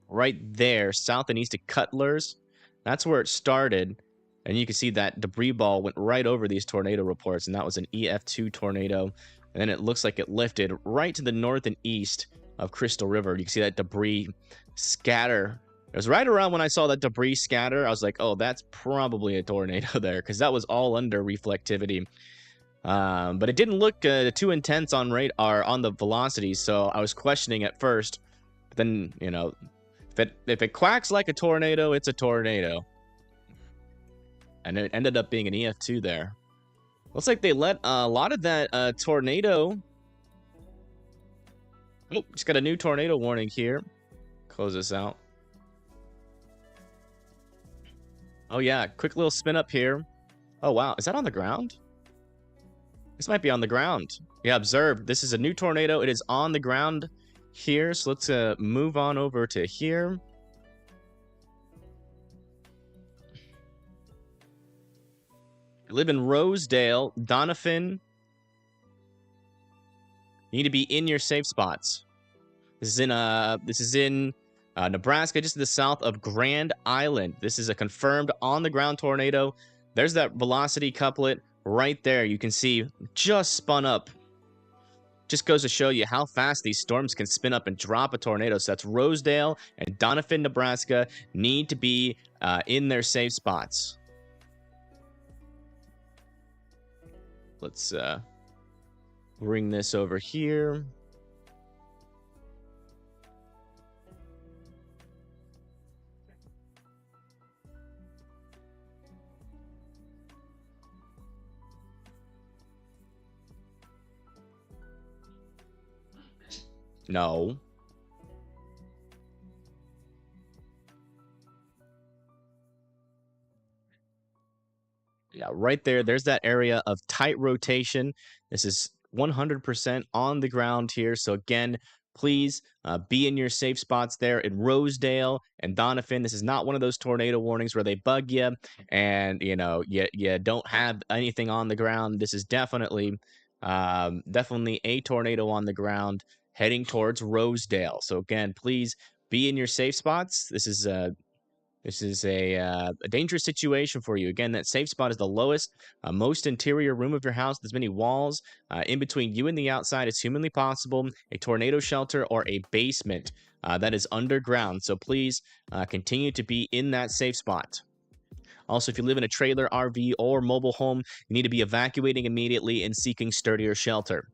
right there, south and east of Cutler's, that's where it started. And you can see that debris ball went right over these tornado reports, and that was an EF2 tornado. And then it looks like it lifted right to the north and east of Crystal River. You can see that debris scatter. It was right around when I saw that debris scatter, I was like, oh, that's probably a tornado there, because that was all under reflectivity. But it didn't look too intense on radar on the velocity, so I was questioning at first. But then, you know, if it quacks like a tornado, it's a tornado. And it ended up being an EF2 there. Looks like they let a lot of that tornado. Oh, just got a new tornado warning here. Close this out. Oh yeah, quick little spin up here. Oh wow, is that on the ground? This might be on the ground. Yeah, observe. This is a new tornado. It is on the ground here. So let's move on over to here. You live in Rosedale, Doniphan. You need to be in your safe spots. This is in Nebraska, just to the south of Grand Island. This is a confirmed on-the-ground tornado. There's that velocity couplet right there. You can see just spun up. Just goes to show you how fast these storms can spin up and drop a tornado. So that's Rosedale and Doniphan, Nebraska need to be in their safe spots. Let's bring this over here. No. Yeah, right there. There's that area of tight rotation. This is 100% on the ground here. So again, please be in your safe spots there in Rosedale and Doniphan. This is not one of those tornado warnings where they bug you and, you know, you don't have anything on the ground. This is definitely Definitely a tornado on the ground heading towards Rosedale. So again, please be in your safe spots. This is a dangerous situation for you. Again, that safe spot is the lowest, most interior room of your house. There's many walls in between you and the outside as humanly possible. A tornado shelter or a basement that is underground. So please continue to be in that safe spot. Also, if you live in a trailer, RV, or mobile home, you need to be evacuating immediately and seeking sturdier shelter.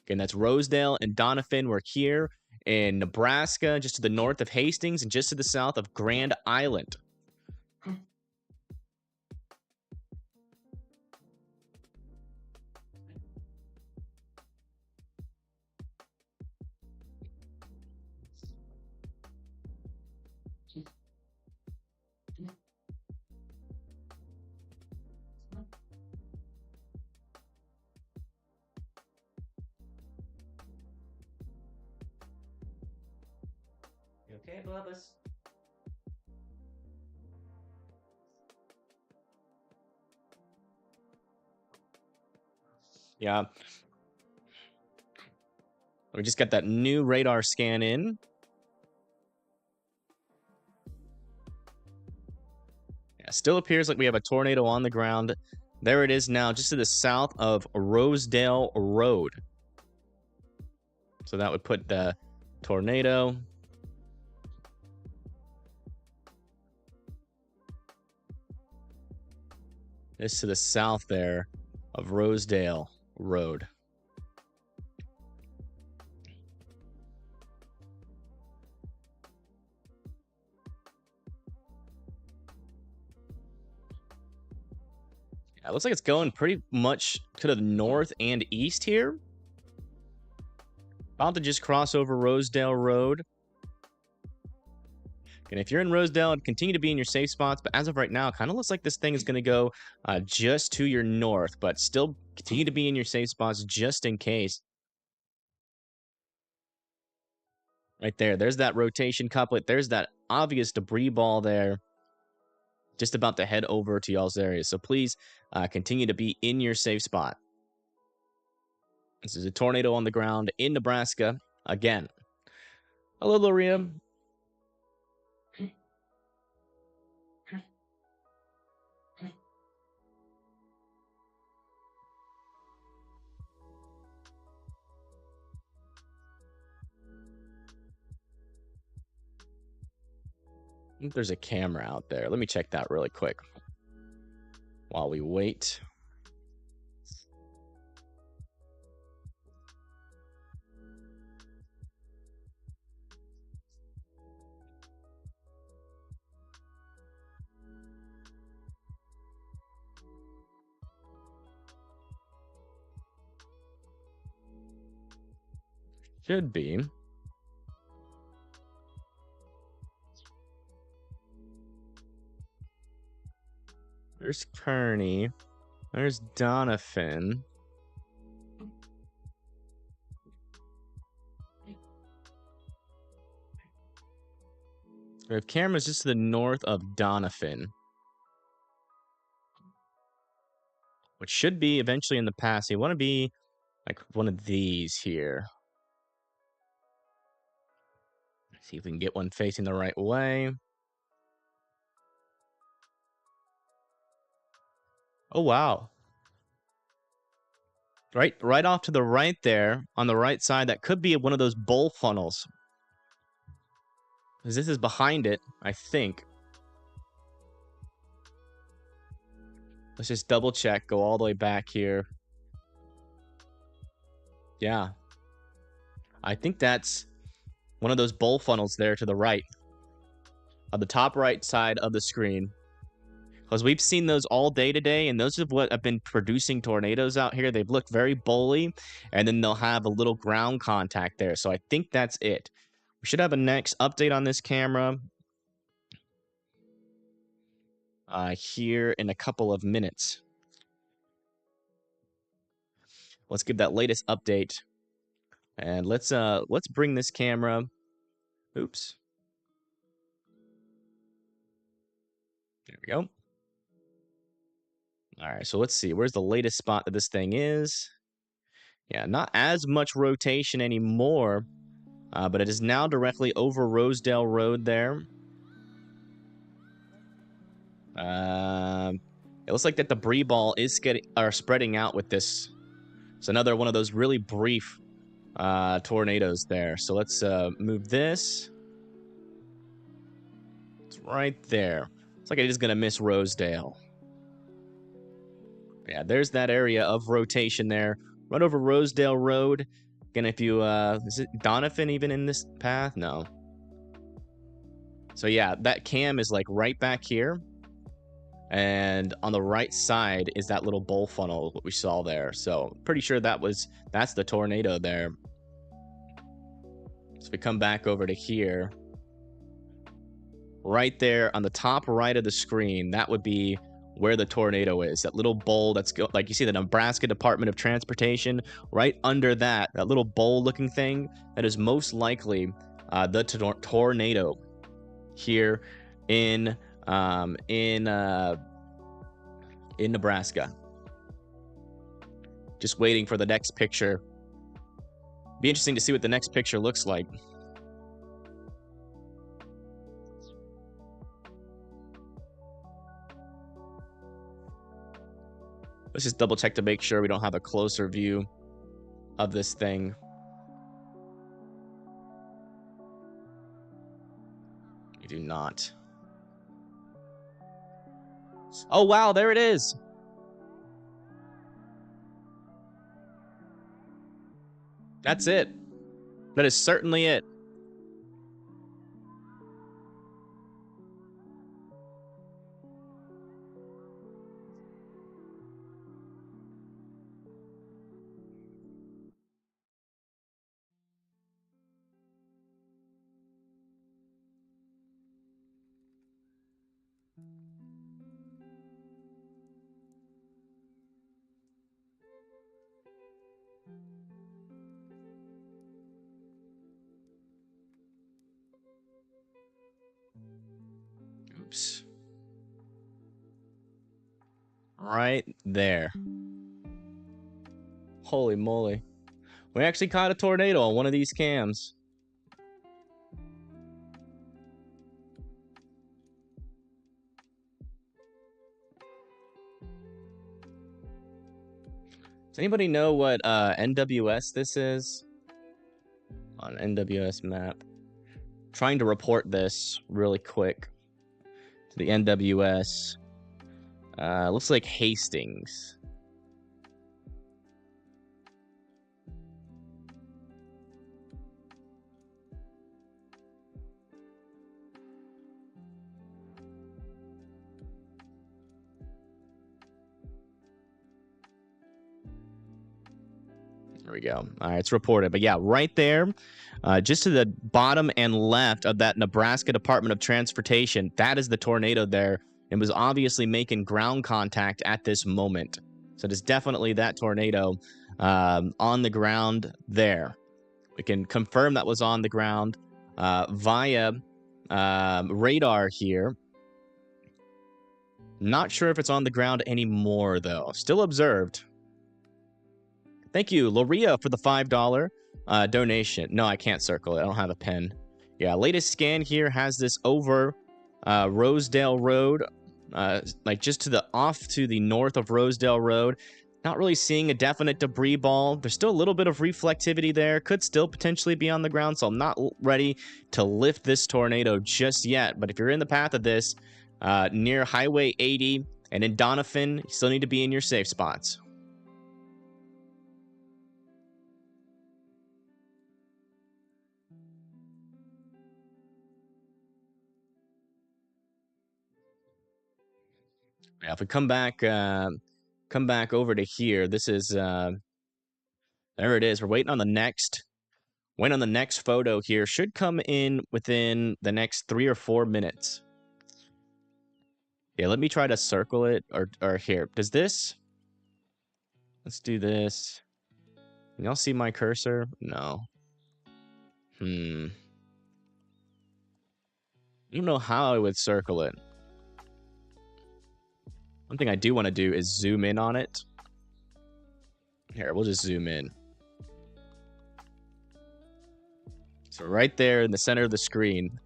Again, that's Rosedale and Doniphan. We're here in Nebraska, just to the north of Hastings and just to the south of Grand Island. You okay, Bubba's? Yeah. We just got that new radar scan in. Yeah, still appears like we have a tornado on the ground. There it is now, just to the south of Rosedale Road. So that would put the tornado. This to the south there of Rosedale Road. Yeah, it looks like it's going pretty much to the north and east here. About to just cross over Rosedale Road. And if you're in Rosedale, continue to be in your safe spots. But as of right now, it kind of looks like this thing is going to go just to your north. But still continue to be in your safe spots just in case. Right there. There's that rotation couplet. There's that obvious debris ball there. Just about to head over to y'all's area. So please continue to be in your safe spot. This is a tornado on the ground in Nebraska again. Hello, Loria. I think there's a camera out there. Let me check that really quick while we wait. Should be. There's Kearney. There's Doniphan. We have cameras just to the north of Doniphan, which should be eventually in the past. You want to be like one of these here. See if we can get one facing the right way. Oh, wow. Right off to the right there, on the right side, that could be one of those bowl funnels. Because this is behind it, I think. Let's just double check, go all the way back here. Yeah. I think that's one of those bowl funnels there to the right. On the top right side of the screen. Because we've seen those all day today, and those are what have been producing tornadoes out here. They've looked very bowly, and then they'll have a little ground contact there. So I think that's it. We should have a next update on this camera here in a couple of minutes. Let's give that latest update, and let's bring this camera. Oops. There we go. All right, so let's see. Where's the latest spot that this thing is? Yeah, not as much rotation anymore, but it is now directly over Rosedale Road there. It looks like that the debris ball is spreading out with this. It's another one of those really brief tornadoes there. So let's move this. It's right there. It's like it is going to miss Rosedale. Yeah, there's that area of rotation there. Right over Rosedale Road. Again, if you, is it Donovan even in this path? No. So yeah, that cam is like right back here. And on the right side is that little bowl funnel that we saw there. So pretty sure that's the tornado there. So if we come back over to here, right there on the top right of the screen, that would be where the tornado is. That little bowl that's like you see the Nebraska Department of Transportation right under that little bowl looking thing. That is most likely the tornado here in Nebraska. Just waiting for the next picture. Be interesting to see what the next picture looks like. Let's just double check to make sure we don't have a closer view of this thing. We do not. Oh, wow, there it is. That's it. That is certainly it. Oops. Right there. Holy moly. We actually caught a tornado on one of these cams. Does anybody know what NWS this is? On NWS map. Trying to report this really quick to the NWS. Looks like Hastings. There we go. All right, it's reported. But yeah, right there, just to the bottom and left of that Nebraska Department of Transportation, that is the tornado there. It was obviously making ground contact at this moment. So it is definitely that tornado on the ground there. We can confirm that was on the ground via radar here. Not sure if it's on the ground anymore, though. Still observed. Thank you, Loria, for the $5 donation. No, I can't circle it. I don't have a pen. Yeah, latest scan here has this over Rosedale Road, like just to the north of Rosedale Road. Not really seeing a definite debris ball. There's still a little bit of reflectivity there. Could still potentially be on the ground, so I'm not ready to lift this tornado just yet. But if you're in the path of this, near Highway 80 and in Donovan, you still need to be in your safe spots. Yeah, if we come back over to here, this is there it is. We're waiting on the next photo here. Should come in within the next 3 or 4 minutes. Yeah, let me try to circle it or here. Does this? Let's do this. Can y'all see my cursor? No. I don't know how I would circle it. One thing I do want to do is zoom in on it. Here, we'll just zoom in. So right there in the center of the screen,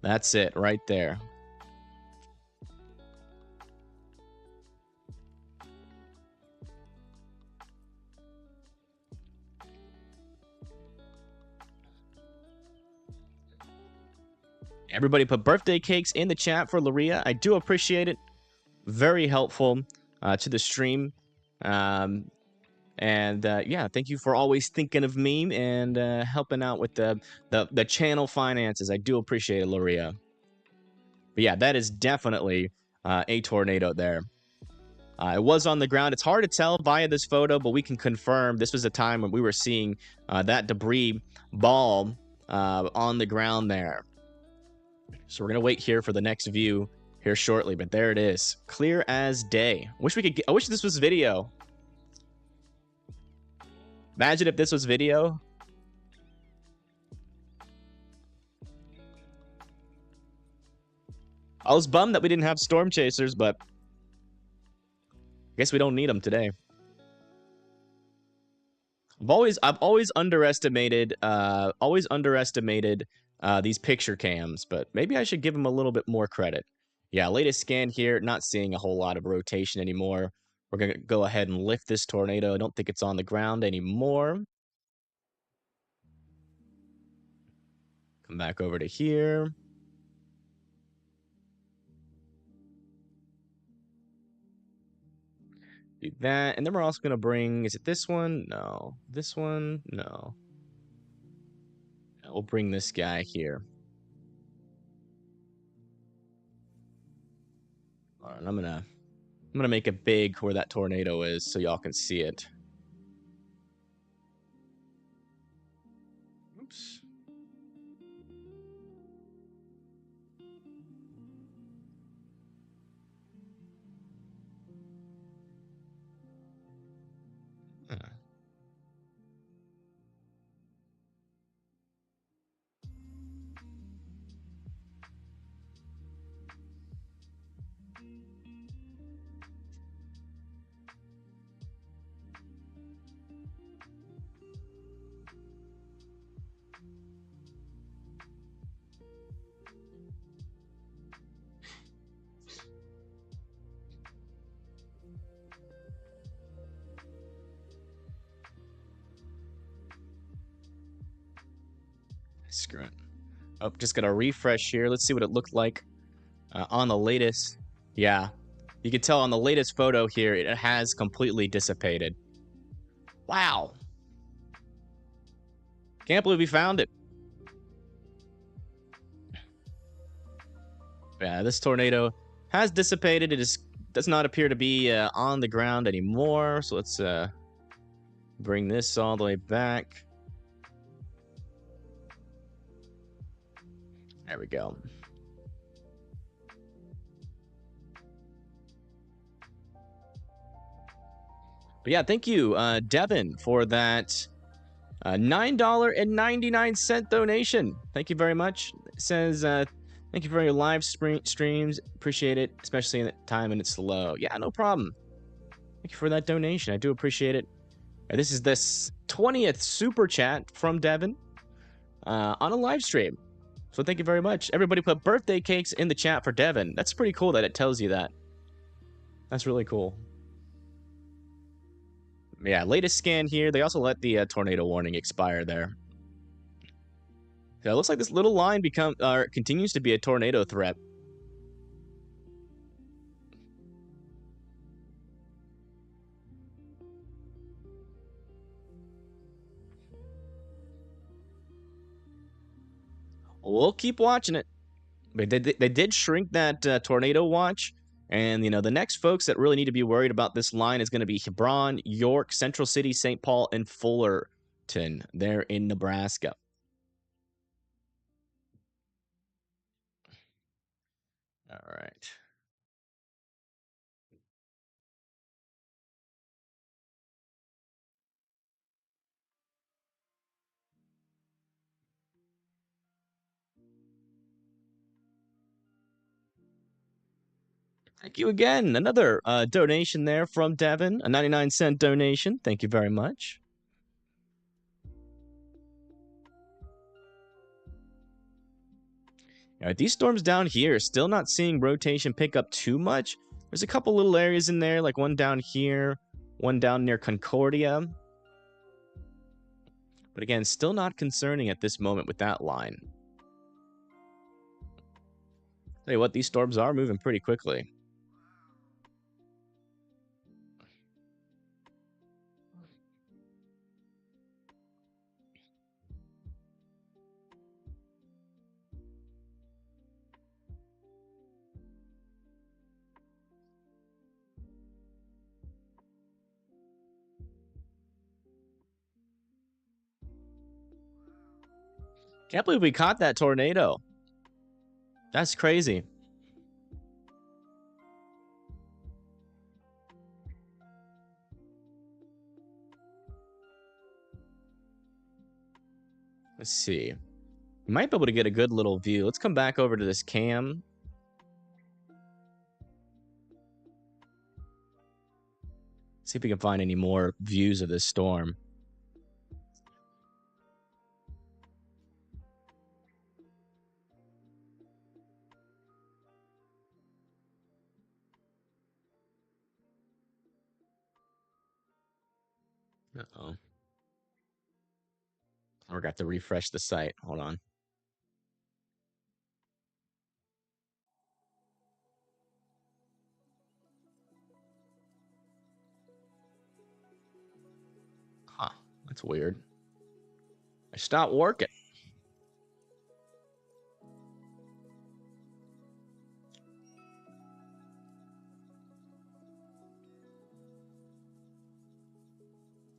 that's it right there. Everybody put birthday cakes in the chat for Laria. I do appreciate it. Very helpful to the stream. Yeah, thank you for always thinking of me and helping out with the channel finances. I do appreciate it, Laria. But yeah, that is definitely a tornado there. It was on the ground. It's hard to tell via this photo, but we can confirm this was a time when we were seeing that debris ball on the ground there. So we're gonna wait here for the next view here shortly, but there it is, clear as day. I wish this was video. Imagine if this was video. I was bummed that we didn't have storm chasers, but I guess we don't need them today. I've always underestimated these picture cams, but maybe I should give them a little bit more credit. Yeah, latest scan here, not seeing a whole lot of rotation anymore. We're gonna go ahead and lift this tornado. I don't think it's on the ground anymore. Come back over to here. Do that, and then we're also gonna bring, is it this one? No. This one? No. We'll bring this guy here. All right, I'm gonna make it big where that tornado is so y'all can see it. Oops. Screw it. Oh, just gonna refresh here. Let's see what it looked like on the latest. Yeah, you can tell on the latest photo here, it has completely dissipated. Wow. Can't believe we found it. Yeah, this tornado has dissipated. It does not appear to be on the ground anymore. So let's bring this all the way back. There we go. But yeah, thank you, Devin, for that $9.99 donation. Thank you very much. It says, thank you for your live streams. Appreciate it, especially in the time when it's slow. Yeah, no problem. Thank you for that donation. I do appreciate it. This is this 20th super chat from Devin on a live stream. So thank you very much. Everybody put birthday cakes in the chat for Devin. That's pretty cool that it tells you that. That's really cool. Yeah, latest scan here. They also let the tornado warning expire there. So it looks like this little line continues to be a tornado threat. We'll keep watching it. They did shrink that tornado watch. And, you know, the next folks that really need to be worried about this line is going to be Hebron, York, Central City, St. Paul, and Fullerton there in Nebraska. All right. Thank you again. Another donation there from Devin, a 99-cent donation. Thank you very much. All right, these storms down here, still not seeing rotation pick up too much. There's a couple little areas in there, like one down here, one down near Concordia. But again, still not concerning at this moment with that line. Tell you what, these storms are moving pretty quickly. Can't believe we caught that tornado. That's crazy. Let's see. We might be able to get a good little view. Let's come back over to this cam. See if we can find any more views of this storm. Uh-oh. I forgot to refresh the site. Hold on. Huh. That's weird. I stopped working.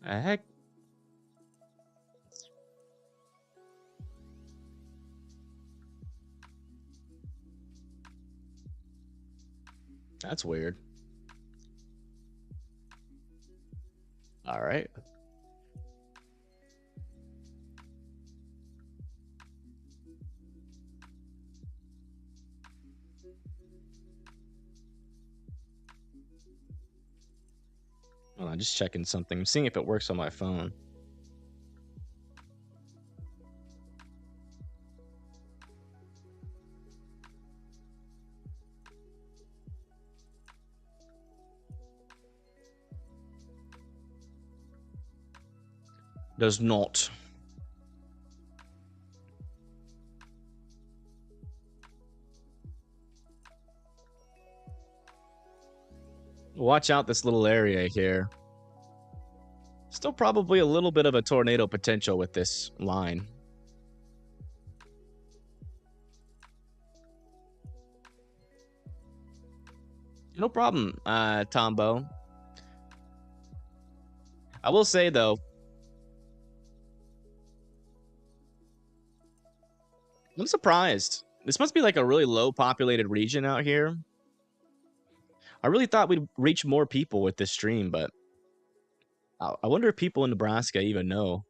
The heck? That's weird. All right. Hold on, just checking something. I'm seeing if it works on my phone. Does not. Watch out this little area here. Still probably a little bit of a tornado potential with this line. No problem, Tombo. I will say, though, I'm surprised. This must be like a really low populated region out here. I really thought we'd reach more people with this stream, but I wonder if people in Nebraska even know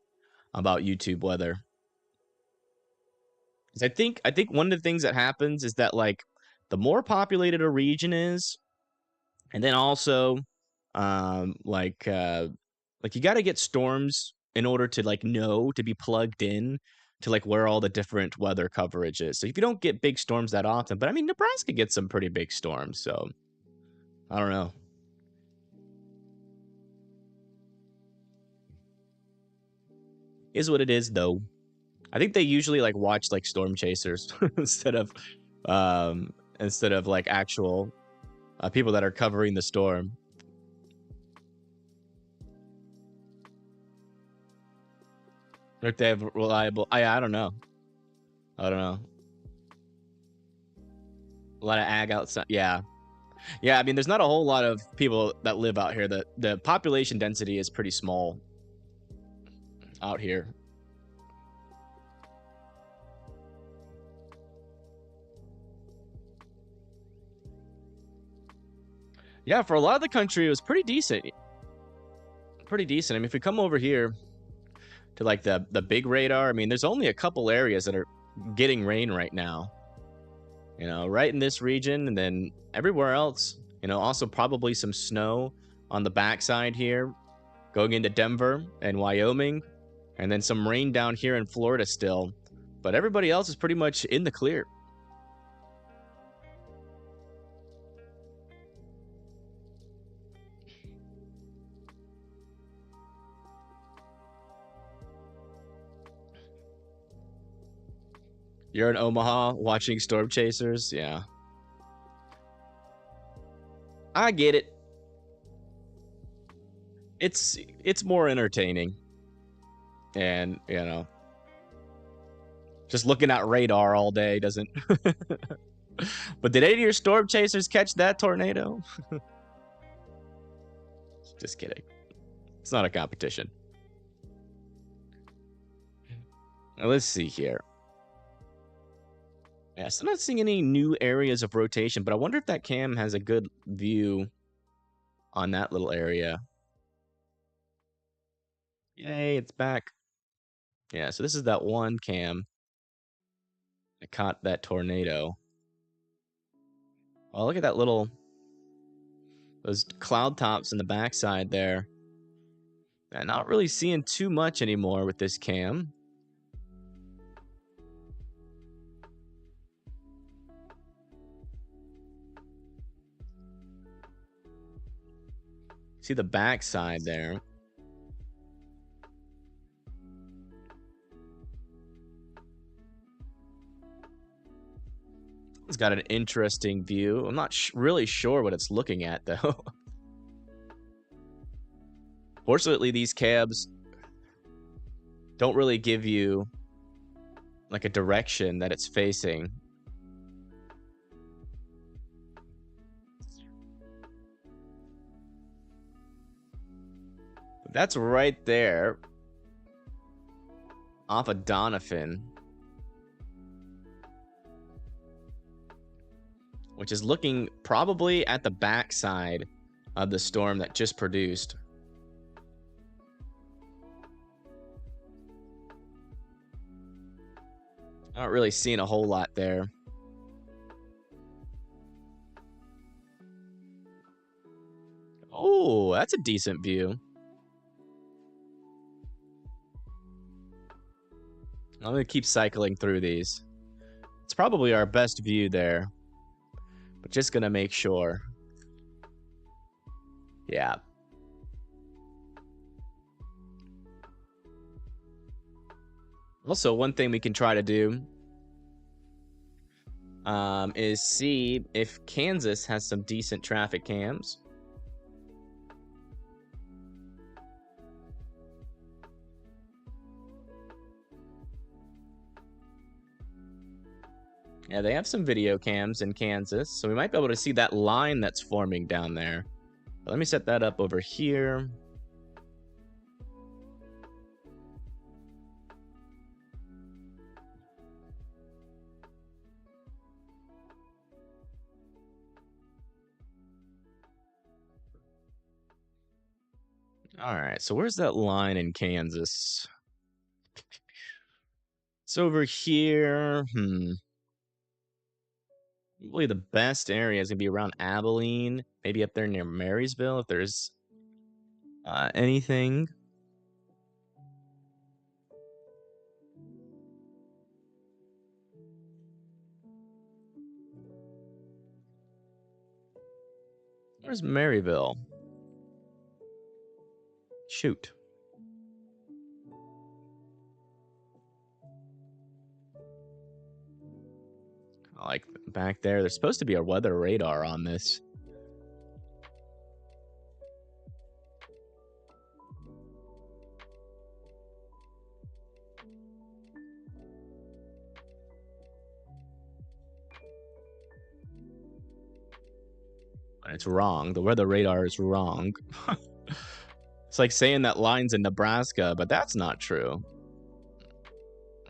about YouTube weather. 'Cause I think one of the things that happens is that, like, the more populated a region is, and then also like you got to get storms in order to like know to be plugged in to like where all the different weather coverage is. So if you don't get big storms that often, but I mean Nebraska gets some pretty big storms, so I don't know. Is what it is though. I think they usually like watch like storm chasers instead of like actual people that are covering the storm. If they have reliable, I don't know. I don't know. A lot of ag outside. Yeah. Yeah, I mean, there's not a whole lot of people that live out here. The population density is pretty small out here. Yeah, for a lot of the country, it was pretty decent. Pretty decent. I mean, if we come over here to like the big radar, I mean, there's only a couple areas that are getting rain right now. right in this region, and then everywhere else, also probably some snow on the backside here, going into Denver and Wyoming, and then some rain down here in Florida still. But everybody else is pretty much in the clear. You're in Omaha watching Storm Chasers? Yeah. I get it. It's more entertaining. And, just looking at radar all day doesn't. But did any of your Storm Chasers catch that tornado? Just kidding. It's not a competition. Now, let's see here. Yeah, so I'm not seeing any new areas of rotation, but I wonder if that cam has a good view on that little area. Yay, it's back. Yeah, so this is that one cam that caught that tornado. Oh, look at that those cloud tops in the backside there. I'm not really seeing too much anymore with this cam. See the backside there. It's got an interesting view. I'm not really sure what it's looking at, though. Fortunately, these cabs don't really give you like a direction that it's facing. But that's right there off of Doniphan, which is looking probably at the backside of the storm that just produced. Not really seeing a whole lot there. Oh, that's a decent view. I'm going to keep cycling through these. It's probably our best view there, but just going to make sure. Yeah. Also, one thing we can try to do is see if Kansas has some decent traffic cams. Yeah, they have some video cams in Kansas, so we might be able to see that line that's forming down there. But let me set that up over here. All right, so where's that line in Kansas? It's over here. Probably the best area is going to be around Abilene, maybe up there near Marysville if there's anything. Where's Maryville? Shoot. Like back there, there's supposed to be a weather radar on this. But it's wrong. The weather radar is wrong. It's like saying that line's in Nebraska, but that's not true.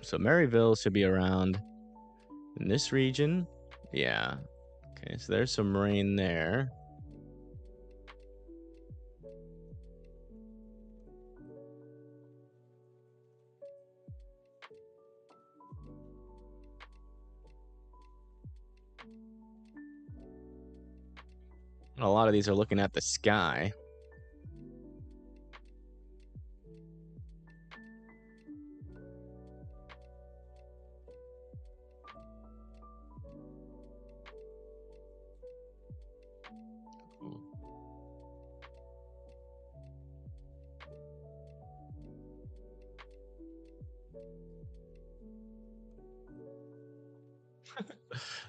So Maryville should be around in this region. Yeah. Okay, so there's some rain there. A lot of these are looking at the sky.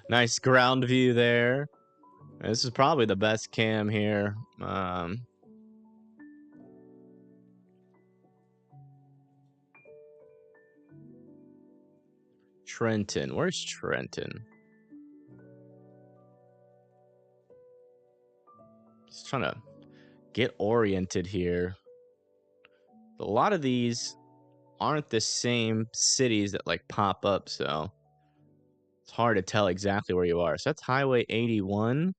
Nice ground view there. This is probably the best cam here. Trenton. Where's Trenton? Just trying to get oriented here. A lot of these aren't the same cities that like pop up, so it's hard to tell exactly where you are. So that's Highway 81.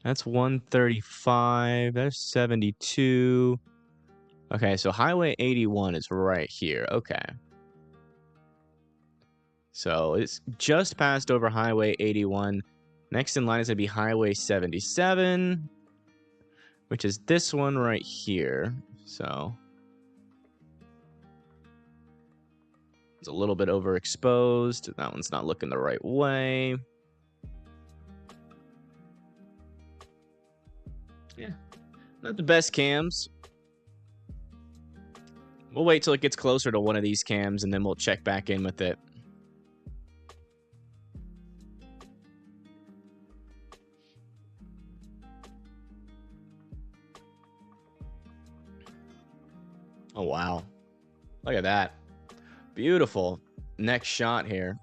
That's 135. That's 72. Okay, so Highway 81 is right here. Okay. So it's just passed over Highway 81. Next in line is going to be Highway 77, which is this one right here. So it's a little bit overexposed. That one's not looking the right way. Yeah, not the best cams. We'll wait till it gets closer to one of these cams, and then we'll check back in with it. Oh, wow. Look at that. Beautiful. Next shot here.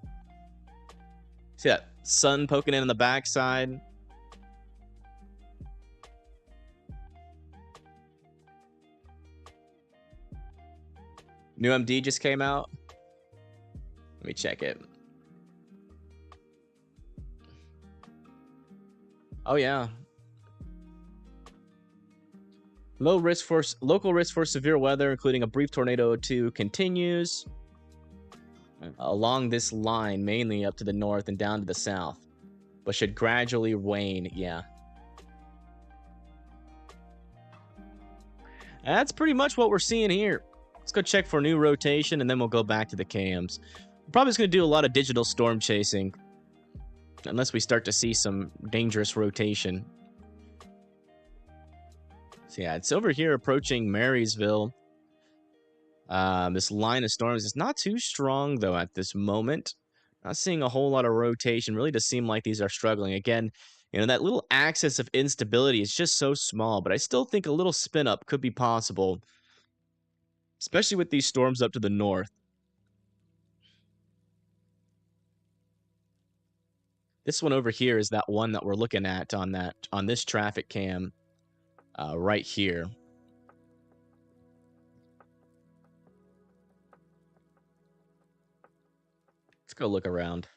See that sun poking in on the backside? New MD just came out. Let me check it. Oh, yeah. Local risk for severe weather, including a brief tornado or two, continues along this line, mainly up to the north and down to the south, but should gradually wane. Yeah. That's pretty much what we're seeing here. Let's go check for new rotation, and then we'll go back to the cams. We're probably just going to do a lot of digital storm chasing, unless we start to see some dangerous rotation. So yeah, it's over here approaching Marysville. This line of storms is not too strong, though, at this moment. Not seeing a whole lot of rotation. Really does seem like these are struggling. Again, you know, that little axis of instability is just so small, but I still think a little spin up could be possible, especially with these storms up to the north. This one over here is that one that we're looking at on this traffic cam right here. Let's go look around.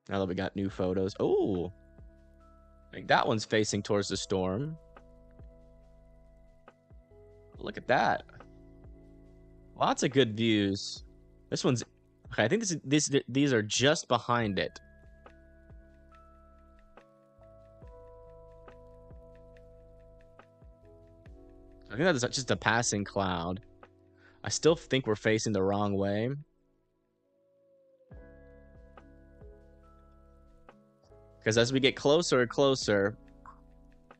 Now that we got new photos. Oh, like that one's facing towards the storm. Look at that. Lots of good views. This one's okay. I think these are just behind it. I think that's just a passing cloud. I still think we're facing the wrong way. Because as we get closer and closer,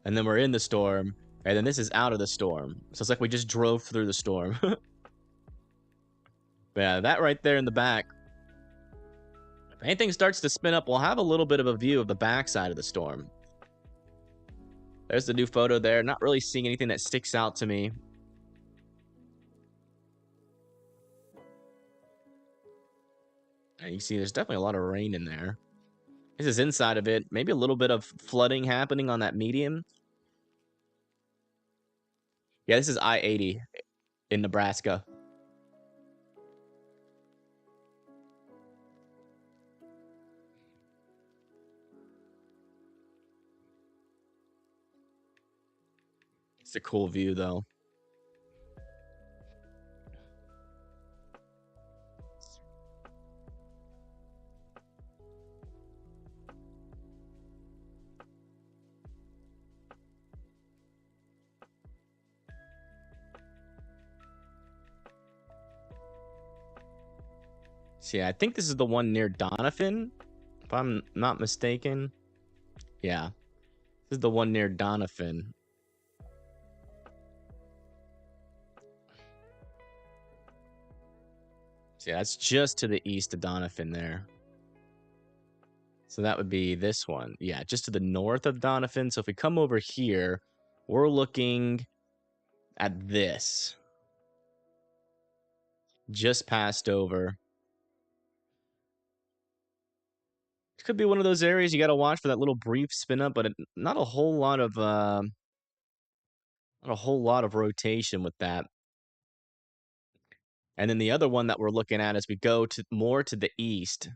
and then we're in the storm, and then this is out of the storm. So it's like we just drove through the storm. But yeah, that right there in the back. If anything starts to spin up, we'll have a little bit of a view of the backside of the storm. There's the new photo there. Not really seeing anything that sticks out to me. And you see there's definitely a lot of rain in there. This is inside of it. Maybe a little bit of flooding happening on that medium. Yeah, this is I-80 in Nebraska. It's a cool view, though. So yeah, I think this is the one near Donovan, if I'm not mistaken. Yeah, this is the one near Donovan. So yeah, that's just to the east of Donovan there. So that would be this one. Yeah, just to the north of Donovan. So if we come over here, we're looking at this. Just passed over. It could be one of those areas you got to watch for that little brief spin up, but not a whole lot of rotation with that. And then the other one that we're looking at as we go to more to the east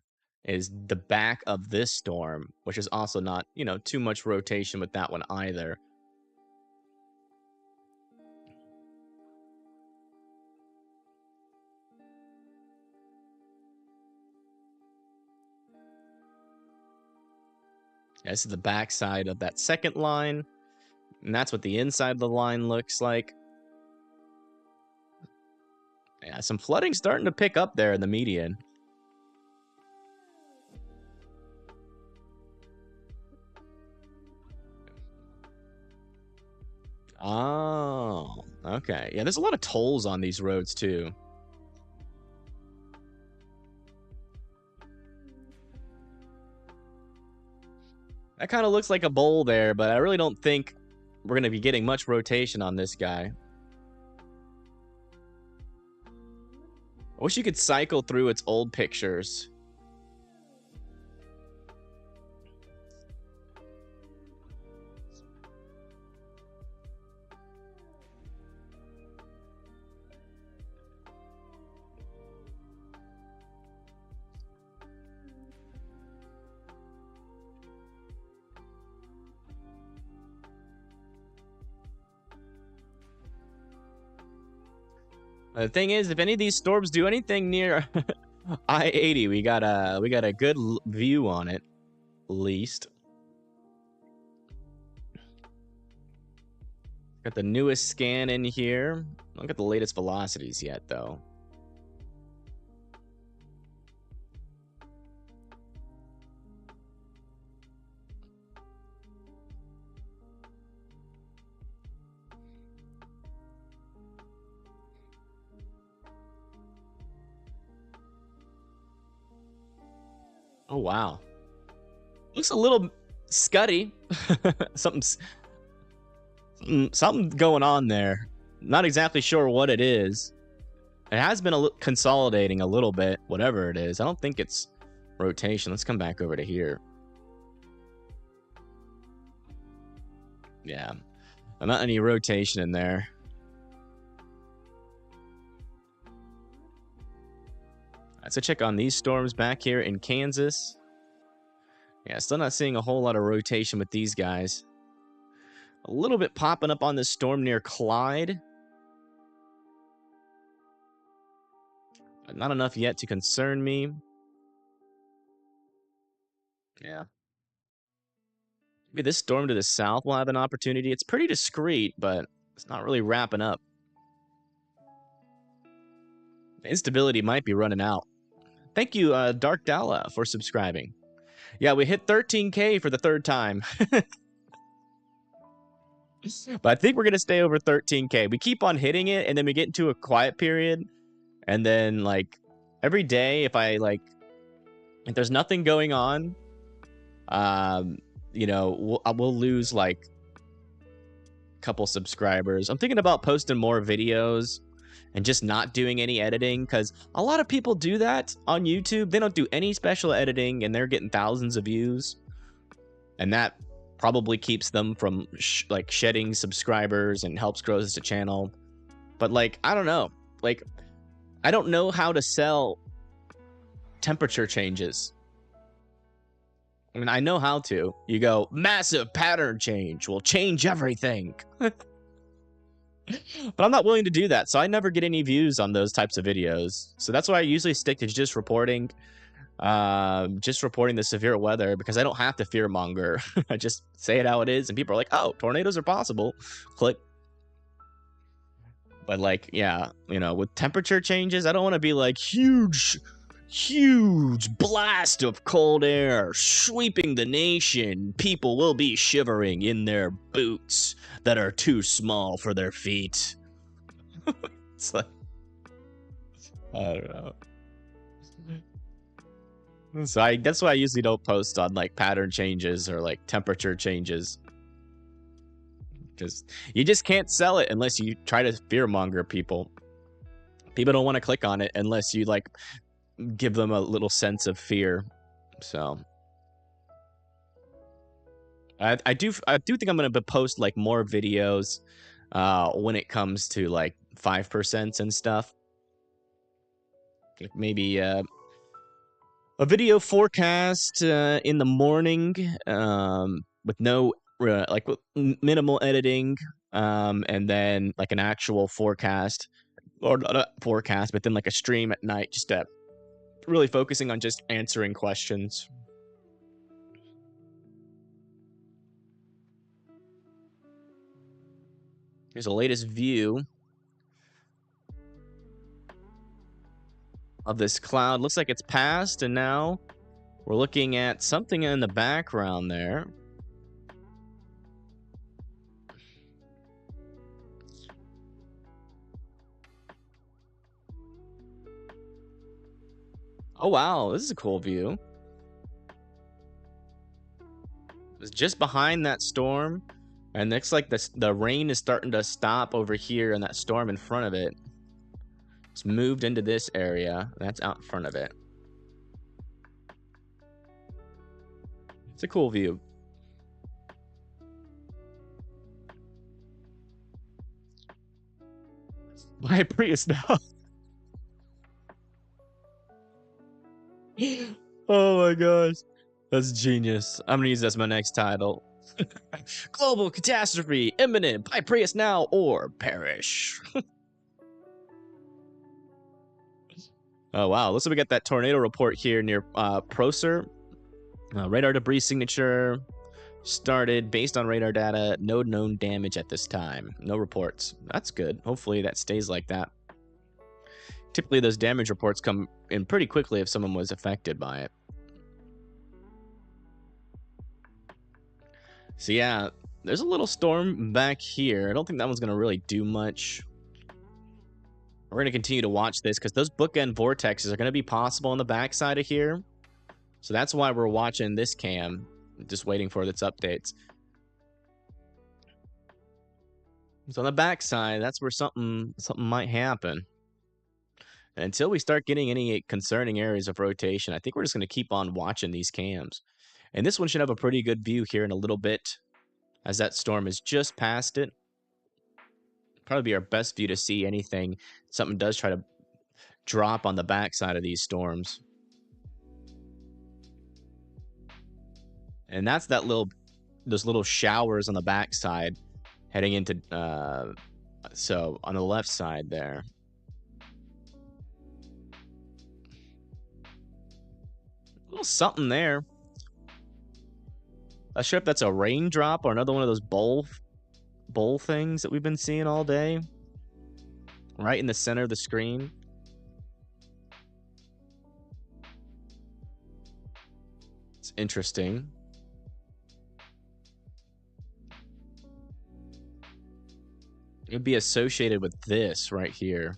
is the back of this storm, which is also not, too much rotation with that one either. Yeah, this is the back side of that second line, and that's what the inside of the line looks like. Yeah, some flooding starting to pick up there in the median. Oh, okay. Yeah, there's a lot of tolls on these roads too. That kind of looks like a bowl there, but I really don't think we're going to be getting much rotation on this guy. I wish you could cycle through its old pictures. The thing is, if any of these storms do anything near I-80, we got a good view on it, at least. Got the newest scan in here. I don't got the latest velocities yet, though. Oh, wow. Looks a little scuddy. Something going on there. Not exactly sure what it is. It has been consolidating a little bit, whatever it is. I don't think it's rotation. Let's come back over to here. Yeah. Not any rotation in there. So check on these storms back here in Kansas. Yeah, still not seeing a whole lot of rotation with these guys. A little bit popping up on this storm near Clyde. But not enough yet to concern me. Yeah. Maybe this storm to the south will have an opportunity. It's pretty discreet, but it's not really wrapping up. The instability might be running out. Thank you, Dark Dala, for subscribing. Yeah, we hit 13K for the third time. But I think we're going to stay over 13K. We keep on hitting it, and then we get into a quiet period. And then, like, every day, if there's nothing going on, we'll lose, like, a couple subscribers. I'm thinking about posting more videos and just not doing any editing, because a lot of people do that on YouTube. They don't do any special editing, and they're getting thousands of views. And that probably keeps them from shedding subscribers and helps grow the channel. But like, I don't know. Like, I don't know how to sell temperature changes. I mean, I know how to. You go, massive pattern change will change everything. But I'm not willing to do that, so I never get any views on those types of videos. So that's why I usually stick to just reporting the severe weather, because I don't have to fear monger. I just say it how it is, and people are like, oh, tornadoes are possible. Click. But like, yeah, with temperature changes, I don't want to be like huge Huge blast of cold air sweeping the nation. People will be shivering in their boots that are too small for their feet. It's like, I don't know. So that's why I usually don't post on like pattern changes or like temperature changes. Because you just can't sell it unless you try to fearmonger people. People don't want to click on it unless you like give them a little sense of fear. So I do think I'm gonna post like more videos when it comes to like 5% and stuff. Like maybe a video forecast in the morning with no like minimal editing, and then like an actual forecast, or not a forecast, but then like a stream at night, just really focusing on just answering questions. Here's the latest view of this cloud. Looks like it's passed, and now we're looking at something in the background there. Oh wow, this is a cool view. It's just behind that storm, and looks like the rain is starting to stop over here, and that storm in front of it, it's moved into this area. That's out in front of it. It's a cool view. Buy a Prius now. Oh my gosh. That's genius. I'm gonna use that as my next title. Global catastrophe imminent. Buy Prius now or perish. Oh wow. Looks like we got that tornado report here near Procer. Radar debris signature started based on radar data. No known damage at this time. No reports. That's good. Hopefully that stays like that. Typically those damage reports come in pretty quickly if someone was affected by it. So yeah, there's a little storm back here. I don't think that one's gonna really do much. We're gonna continue to watch this because those bookend vortexes are gonna be possible on the backside of here. So that's why we're watching this cam, just waiting for its updates. So on the backside, that's where something might happen. And until we start getting any concerning areas of rotation, I think we're just gonna keep on watching these cams. And this one should have a pretty good view here in a little bit, as that storm is just past it. Probably be our best view to see anything. Something does try to drop on the backside of these storms. And that's those little showers on the backside heading into, so on the left side there. A little something there. Not sure if that's a raindrop or another one of those bowl things that we've been seeing all day. Right in the center of the screen. It's interesting. It would be associated with this right here.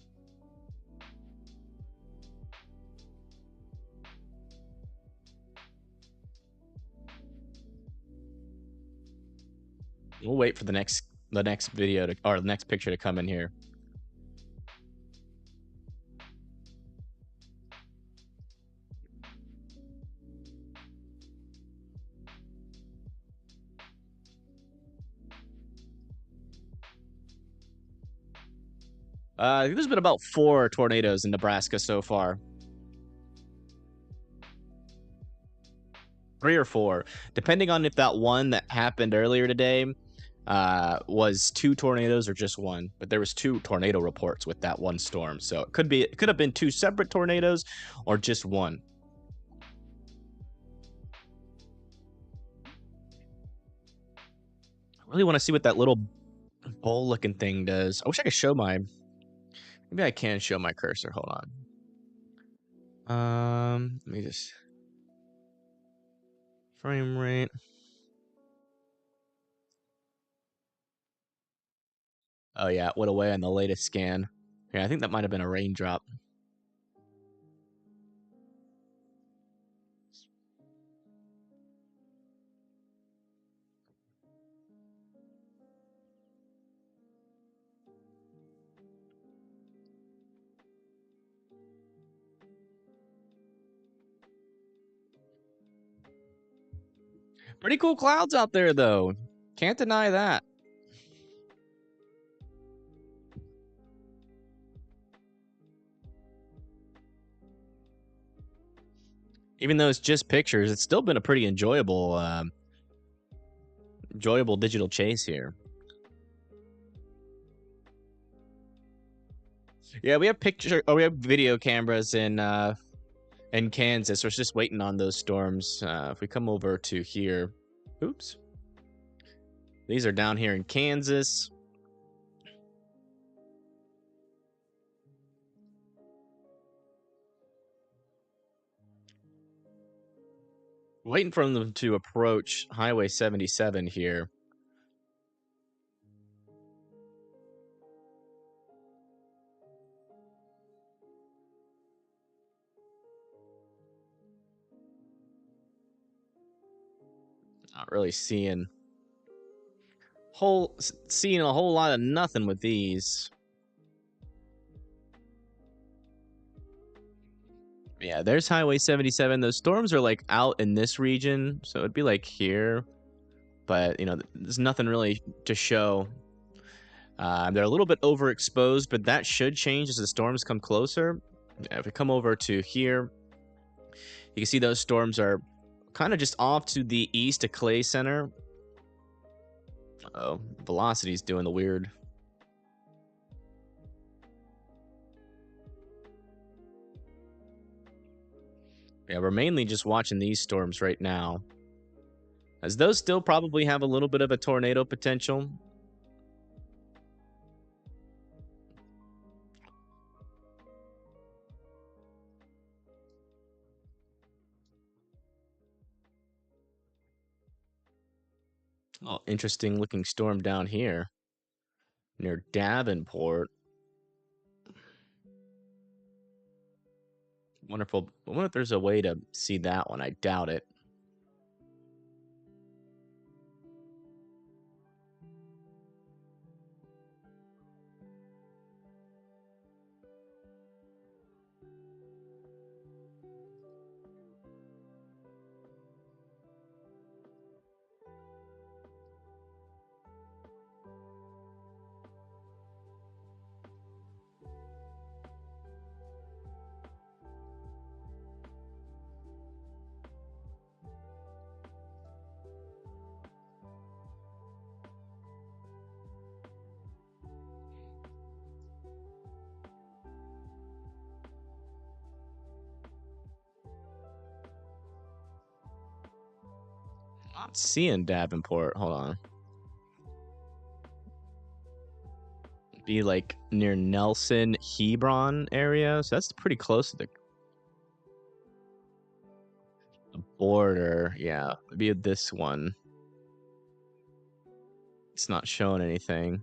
We'll wait for the next video to, or the next picture to come in here. I think there's been about 4 tornadoes in Nebraska so far. 3 or 4, depending on if that one that happened earlier today was 2 tornadoes or just 1. But there was 2 tornado reports with that one storm, so it could have been 2 separate tornadoes or just 1. I really want to see what that little bowl looking thing does. I wish I could show my, maybe I can show my cursor. Hold on. Let me just frame rate. Oh yeah, it went away on the latest scan. Yeah, I think that might have been a raindrop. Pretty cool clouds out there, though. Can't deny that. Even though it's just pictures, it's still been a pretty enjoyable digital chase here. Yeah, we have we have video cameras in Kansas. We're just waiting on those storms. If we come over to here, oops. These are down here in Kansas. Waiting for them to approach Highway 77 here. Not really seeing a whole lot of nothing with these. Yeah, there's Highway 77. Those storms are like out in this region, so it'd be like here, but you know, there's nothing really to show. They're a little bit overexposed, but that should change as the storms come closer. Yeah, if we come over to here, you can see those storms are kind of just off to the east of Clay Center. Oh, velocity's doing the weird. Yeah, we're mainly just watching these storms right now, as those still probably have a little bit of a tornado potential. Oh, interesting looking storm down here near Davenport. Wonderful. I wonder if there's a way to see that one. I doubt it. Not seeing Davenport. Hold on. Be like near Nelson, Hebron area. So that's pretty close to the border. Yeah, maybe this one. It's not showing anything.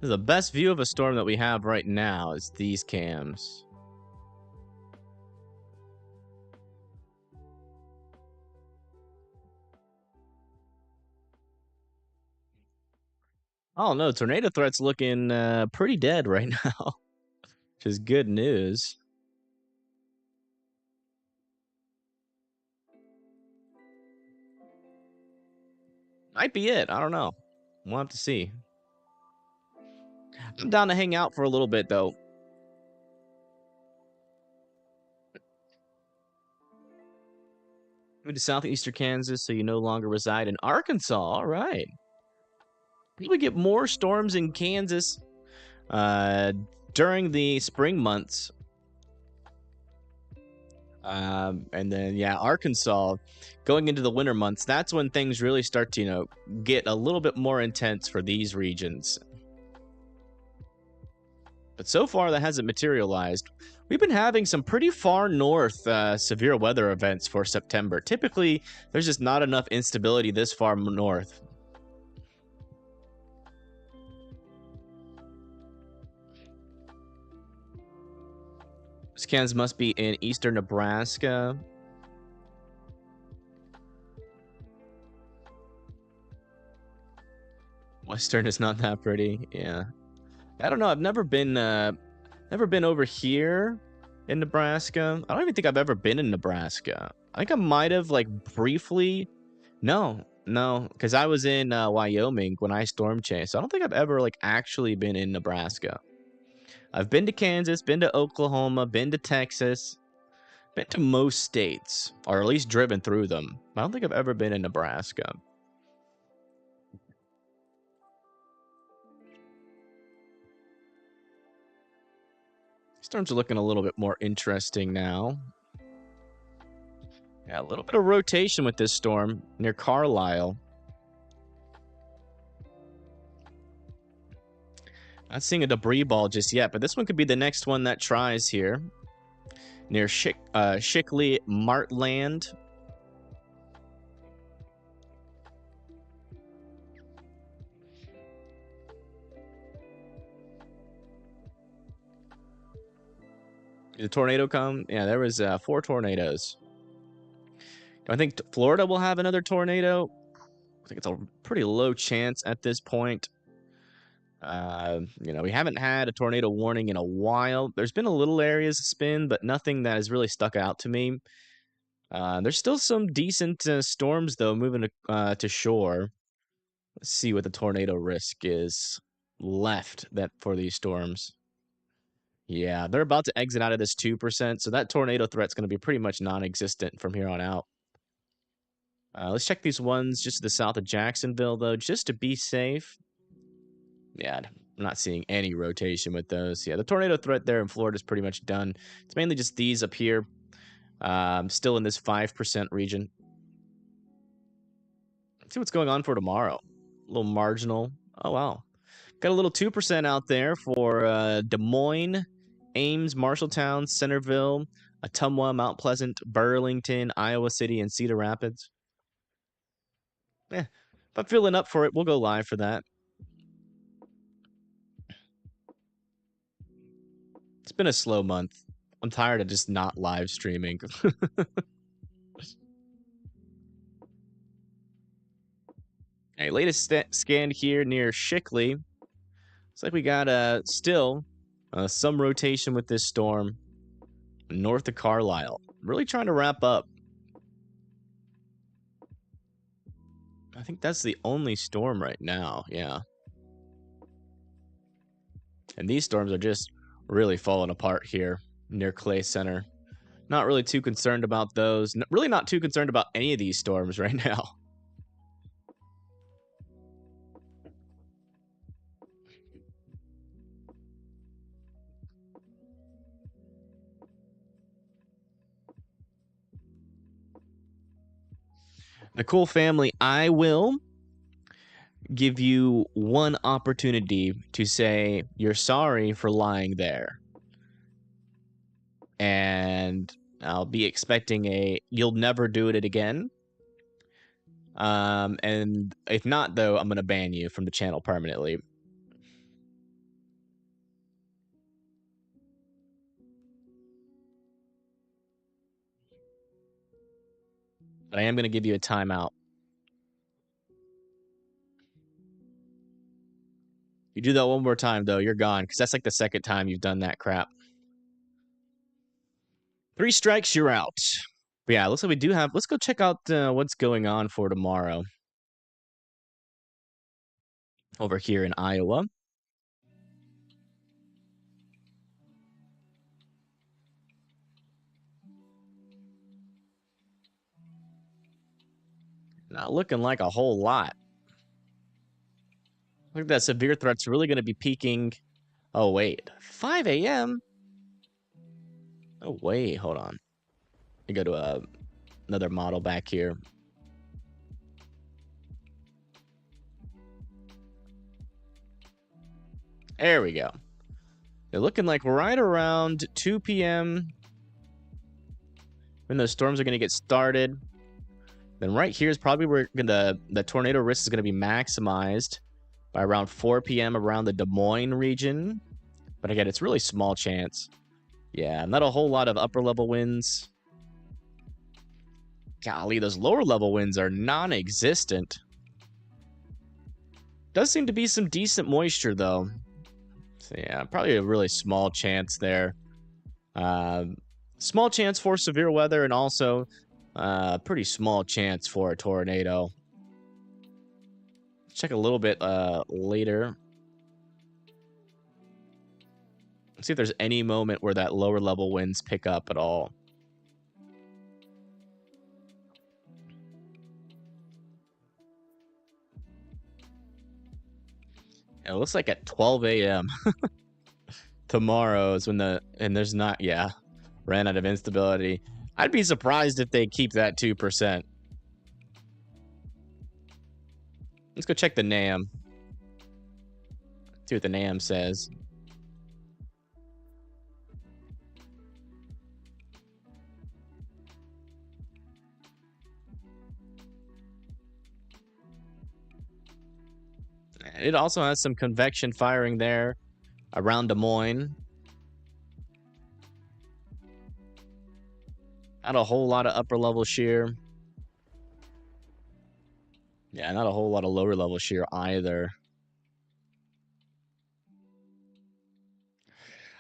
The best view of a storm that we have right now is these cams. Oh no, tornado threat's looking pretty dead right now, which is good news. Might be it. I don't know. We'll have to see. I'm down to hang out for a little bit though. Moved to southeastern Kansas, so you no longer reside in Arkansas. All right. We get more storms in Kansas during the spring months. And then, yeah, Arkansas, going into the winter months, that's when things really start to, get a little bit more intense for these regions. But so far, that hasn't materialized. We've been having some pretty far north severe weather events for September. Typically, there's just not enough instability this far north. Scans must be in eastern Nebraska. Western is not that pretty. Yeah, I don't know. I've never been over here in Nebraska. I don't even think I've ever been in Nebraska. I think I might have like briefly. No, because I was in Wyoming when I storm chased. So I don't think I've ever like actually been in Nebraska. I've been to Kansas, been to Oklahoma, been to Texas, been to most states, or at least driven through them. I don't think I've ever been in Nebraska. Storms are looking a little bit more interesting now. Yeah, a little bit of rotation with this storm near Carlisle. Not seeing a debris ball just yet, but this one could be the next one that tries here. Near Shickley Martland. Did the tornado come? Yeah, there was 4 tornadoes. I think Florida will have another tornado. I think it's a pretty low chance at this point. We haven't had a tornado warning in a while. There's been a little areas of spin, but nothing that has really stuck out to me. There's still some decent storms, though, moving to shore. Let's see what the tornado risk is left for these storms. Yeah, they're about to exit out of this 2%, so that tornado threat's going to be pretty much non-existent from here on out. Let's check these ones just to the south of Jacksonville, though, just to be safe. Yeah, I'm not seeing any rotation with those. Yeah, the tornado threat there in Florida is pretty much done. It's mainly just these up here, still in this 5% region. Let's see what's going on for tomorrow. A little marginal. Oh, wow. Got a little 2% out there for Des Moines, Ames, Marshalltown, Centerville, Ottumwa, Mount Pleasant, Burlington, Iowa City, and Cedar Rapids. Yeah, if I'm feeling up for it, we'll go live for that. It's been a slow month. I'm tired of just not live streaming. Okay, latest scan here near Shickley. Looks like we got still some rotation with this storm north of Carlisle. Really trying to wrap up. I think that's the only storm right now. Yeah. And these storms are just really falling apart here near Clay Center. Not really too concerned about those. Really not too concerned about any of these storms right now. The cool family, I will give you one opportunity to say you're sorry for lying there. And I'll be expecting you'll never do it again. And if not, though, I'm going to ban you from the channel permanently. But I am going to give you a timeout. You do that one more time, though, you're gone, because that's like the second time you've done that crap. 3 strikes, you're out. But yeah, looks like we do have... Let's go check out what's going on for tomorrow. Over here in Iowa. Not looking like a whole lot. Look at that severe threat's really going to be peaking. Oh, wait. 5 a.m.? Oh, wait. Hold on. go to another model back here. There we go. They're looking like right around 2 p.m. when those storms are going to get started. Then right here is probably where the tornado risk is going to be maximized by around 4 p.m. around the Des Moines region. But again, it's really small chance. Yeah, not a whole lot of upper level winds. Golly, those lower level winds are non-existent. Does seem to be some decent moisture though. So yeah, probably a really small chance there. Small chance for severe weather and also pretty small chance for a tornado. Check a little bit later. See if there's any moment where that lower level winds pick up at all. It looks like at 12 a.m. tomorrow is when there's not, yeah, ran out of instability. I'd be surprised if they keep that 2%. Let's go check the NAM. See what the NAM says. It also has some convection firing there around Des Moines. Not a whole lot of upper level shear. Yeah, not a whole lot of lower level shear either.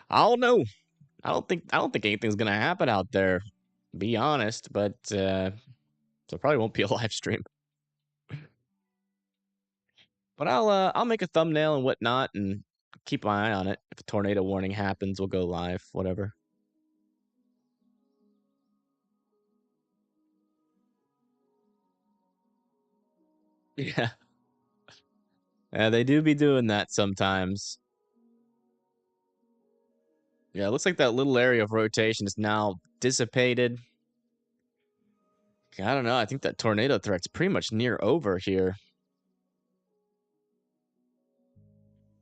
I don't know. I don't think anything's gonna happen out there. Be honest, but so it probably won't be a live stream. But I'll make a thumbnail and whatnot and keep my eye on it. If a tornado warning happens, we'll go live. Whatever. Yeah. Yeah, they do be doing that sometimes. Yeah, it looks like that little area of rotation is now dissipated. I don't know. I think that tornado threat's pretty much near over here.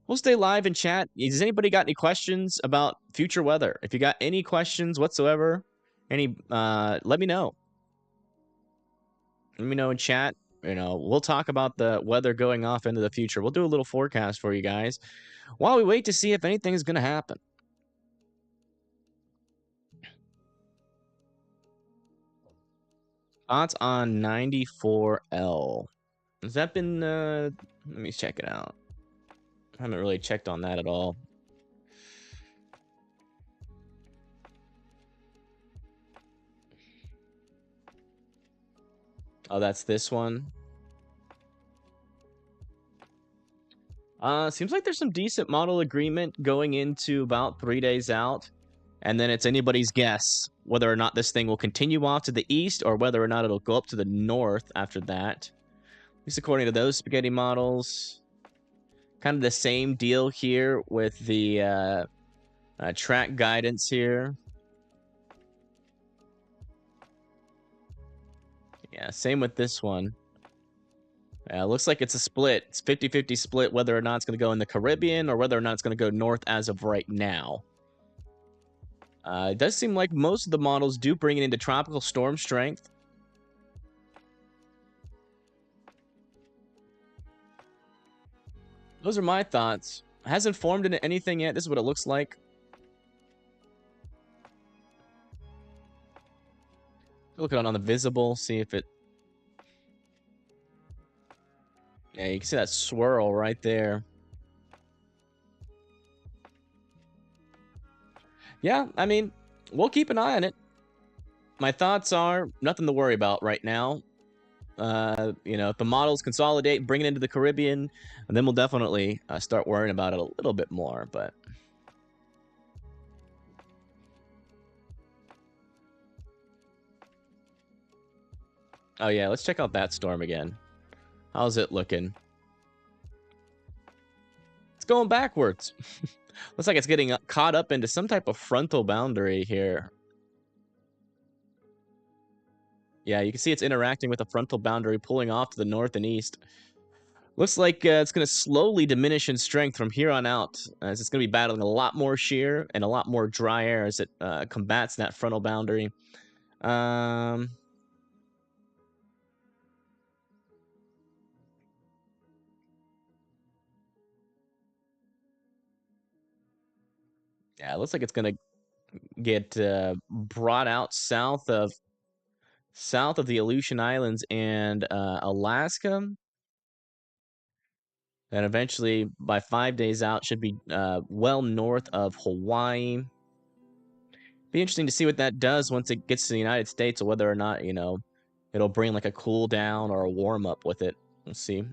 We'll stay live in chat. Has anybody got any questions about future weather? If you got any questions whatsoever, let me know. Let me know in chat. You know, we'll talk about the weather going off into the future. We'll do a little forecast for you guys while we wait to see if anything is going to happen. Thoughts on 94L? Has that been, let me check it out. I haven't really checked on that at all. Oh, that's this one. Seems like there's some decent model agreement going into about 3 days out. And then it's anybody's guess whether or not this thing will continue off to the east or whether or not it'll go up to the north after that. At least according to those spaghetti models. Kind of the same deal here with the track guidance here. Yeah, same with this one. Looks like it's a split. It's 50-50 split whether or not it's going to go in the Caribbean or whether or not it's going to go north as of right now. It does seem like most of the models do bring it into tropical storm strength. Those are my thoughts. Hasn't formed into anything yet. This is what it looks like. Look on the visible, see if it... Yeah, you can see that swirl right there. Yeah, I mean, we'll keep an eye on it. My thoughts are nothing to worry about right now. You know, if the models consolidate, bring it into the Caribbean, and then we'll definitely start worrying about it a little bit more, but... Oh yeah, let's check out that storm again. How's it looking? It's going backwards. Looks like it's getting caught up into some type of frontal boundary here. Yeah, you can see it's interacting with the frontal boundary, pulling off to the north and east. Looks like it's going to slowly diminish in strength from here on out, as it's going to be battling a lot more shear and a lot more dry air as it combats that frontal boundary. Um, yeah, it looks like it's going to get brought out south of the Aleutian Islands and Alaska, and eventually by 5 days out should be well north of Hawaii. Be interesting to see what that does once it gets to the United States, or whether or not, it'll bring like a cool down or a warm up with it. We'll see.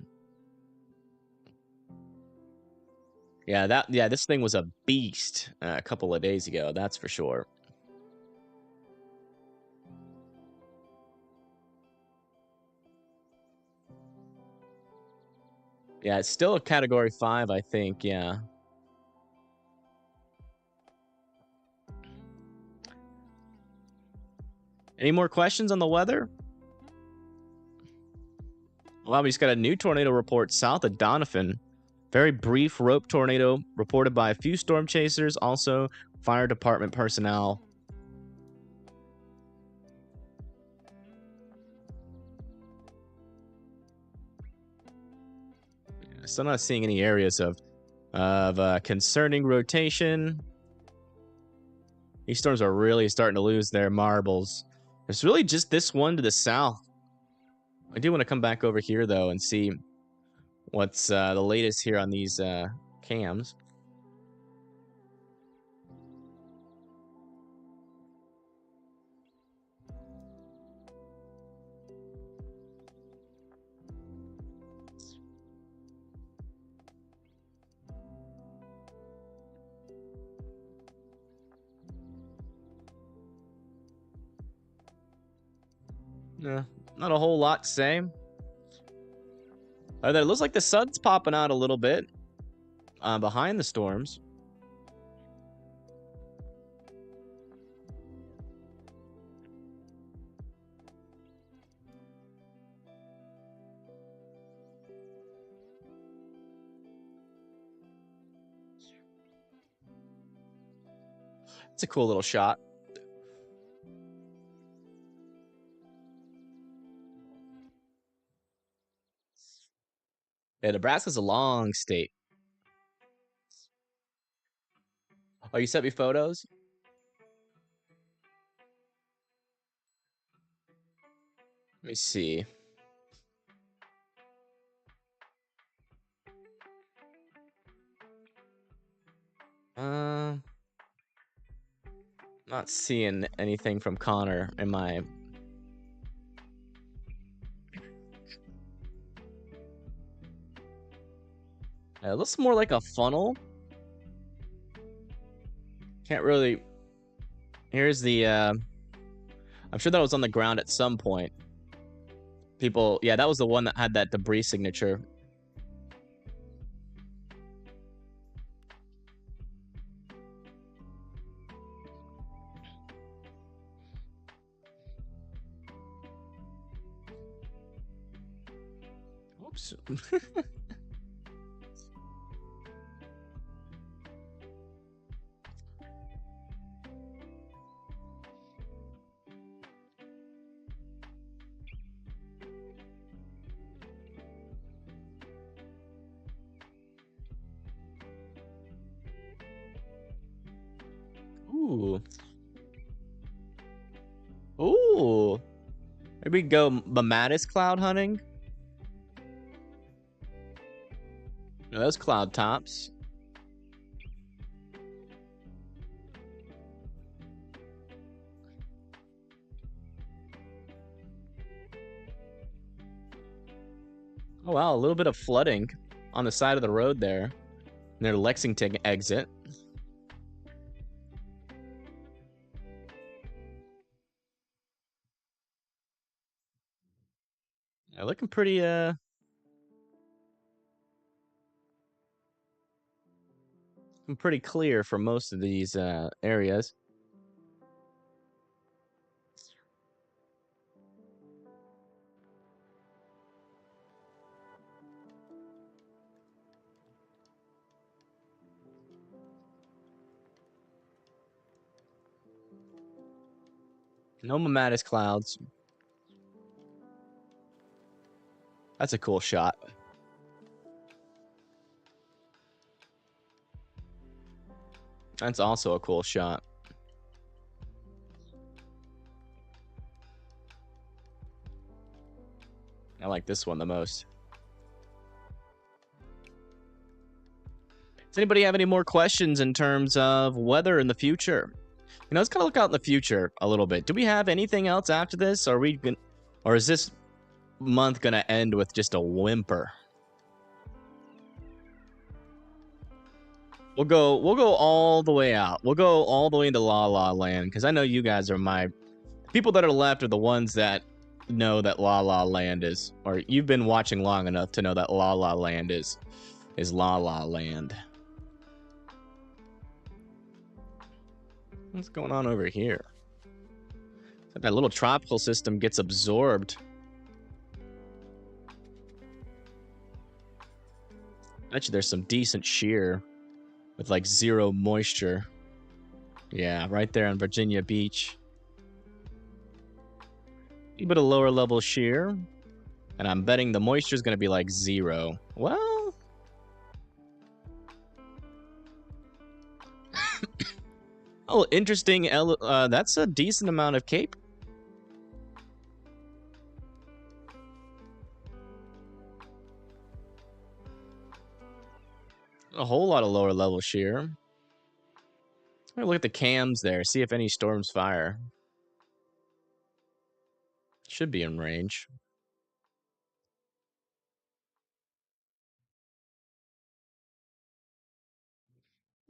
Yeah, this thing was a beast a couple of days ago, that's for sure. Yeah, it's still a category 5, I think, yeah. Any more questions on the weather? Well, we just got a new tornado report south of Donovan. Very brief rope tornado reported by a few storm chasers, also fire department personnel. Still not seeing any areas of concerning rotation. These storms are really starting to lose their marbles. There's really just this one to the south. I do want to come back over here, though, and see what's the latest here on these cams. Not a whole lot to say. It looks like the sun's popping out a little bit behind the storms. It's a cool little shot. Yeah, Nebraska's a long state. Oh, you sent me photos? Let me see. Not seeing anything from Connor in my... It looks more like a funnel. Can't really... Here's the... I'm sure that was on the ground at some point. People... Yeah, that was the one that had that debris signature. Oops. Ooh. Ooh. Maybe go Mamatis cloud hunting. Those cloud tops. Oh wow, a little bit of flooding on the side of the road there near Lexington exit. Yeah, looking pretty clear for most of these areas. No Mattis clouds. That's a cool shot. That's also a cool shot. I like this one the most. Does anybody have any more questions in terms of weather in the future? You know, let's kind of look out in the future a little bit. Do we have anything else after this? Or is this month gonna end with just a whimper? We'll go all the way out. We'll go all the way into La La Land, because I know you guys are my people that are left are the ones that know that La La Land is, or you've been watching long enough to know that La La Land is La La Land. What's going on over here? That little tropical system gets absorbed. Bet you there's some decent shear with like zero moisture. Yeah, right there on Virginia Beach. A bit of lower level shear. And I'm betting the moisture is going to be like 0. Well. Oh, interesting. That's a decent amount of cape. A whole lot of lower level shear. Look at the cams there. See if any storms fire. Should be in range.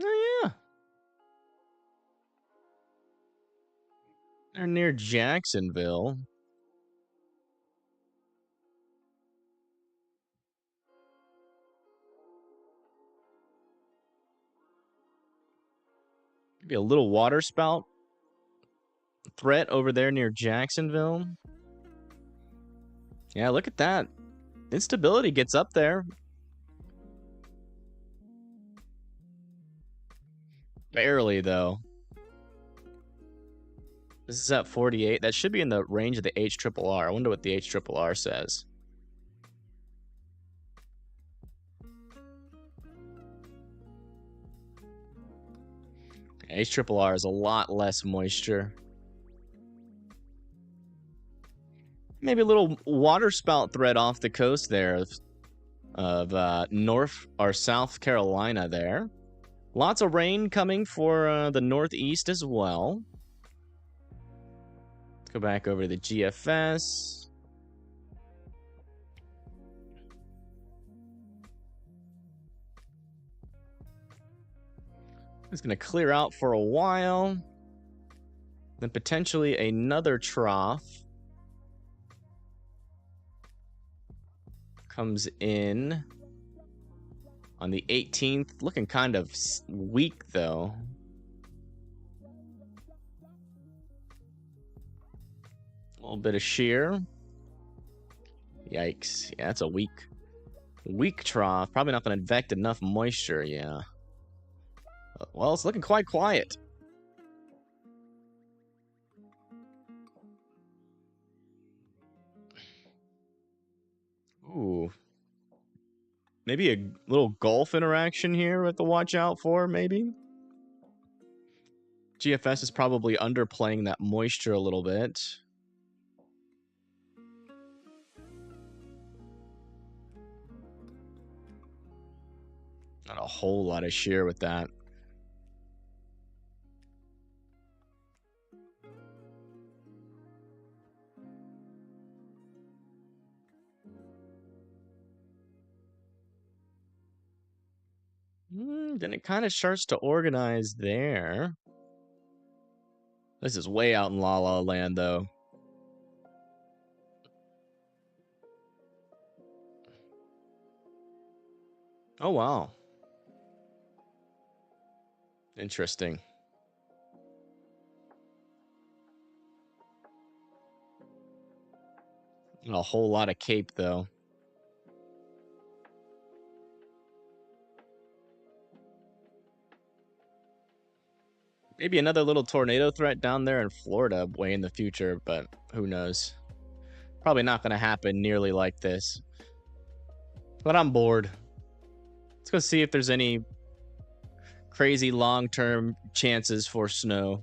Oh, yeah. They're near Jacksonville. Maybe a little water spout threat over there near Jacksonville. Yeah, look at that. Instability gets up there. Barely, though. This is at 48. That should be in the range of the HRRR. I wonder what the HRRR says. HRRR is a lot less moisture. Maybe a little water spout threat off the coast there of North or South Carolina there. Lots of rain coming for the Northeast as well. Let's go back over to the GFS. It's going to clear out for a while. Then potentially another trough comes in on the 18th. Looking kind of weak, though. A little bit of shear. Yikes. Yeah, that's a weak trough. Probably not going to invect enough moisture, yeah. Well, it's looking quite quiet. Ooh. Maybe a little Gulf interaction here we have to watch out for, maybe? GFS is probably underplaying that moisture a little bit. Not a whole lot of shear with that. Then it kind of starts to organize there. This is way out in La La Land, though. Oh, wow. Interesting. A whole lot of cape, though. Maybe another little tornado threat down there in Florida way in the future, but who knows? Probably not going to happen nearly like this. But I'm bored. Let's go see if there's any crazy long-term chances for snow.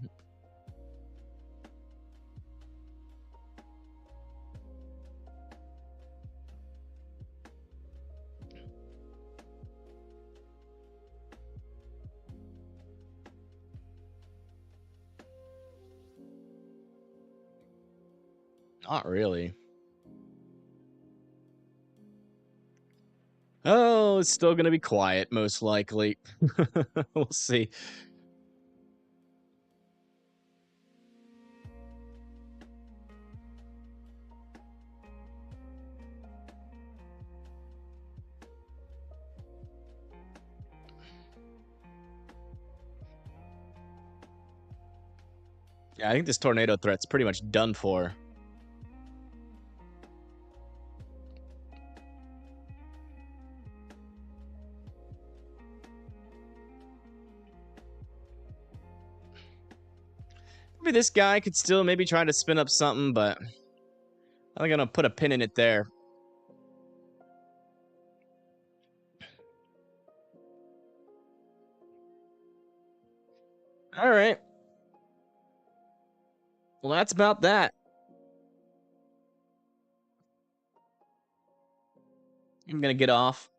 Not really. Oh, it's still going to be quiet, most likely. We'll see. Yeah, I think this tornado threat's pretty much done for. Maybe this guy could still maybe try to spin up something, but I'm going to put a pin in it there. All right. Well, that's about that. I'm going to get off.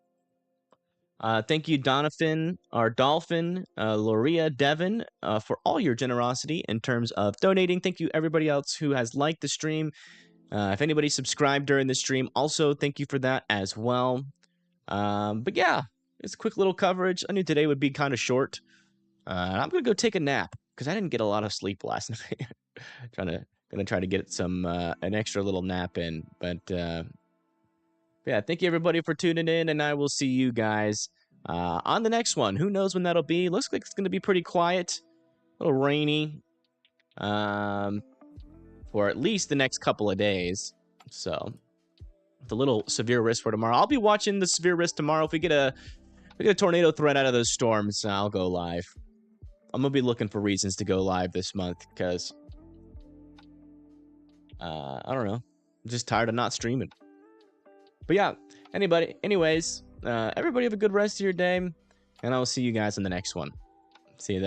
Thank you, Donovan, or Dolphin, Loria, Devin, for all your generosity in terms of donating. Thank you, everybody else who has liked the stream. If anybody subscribed during the stream, also thank you for that as well. But yeah, it's a quick little coverage. I knew today would be kind of short. I'm gonna go take a nap because I didn't get a lot of sleep last night. Gonna try to get some an extra little nap in. But yeah, thank you everybody for tuning in, and I will see you guys on the next one. Who knows when that'll be? Looks like it's gonna be pretty quiet, a little rainy, for at least the next couple of days. So, with a little severe risk for tomorrow. I'll be watching the severe risk tomorrow. If we get a tornado threat out of those storms, I'll go live. I'm gonna be looking for reasons to go live this month because I don't know. I'm just tired of not streaming. But yeah, anyways, everybody have a good rest of your day, and I will see you guys in the next one. See you then.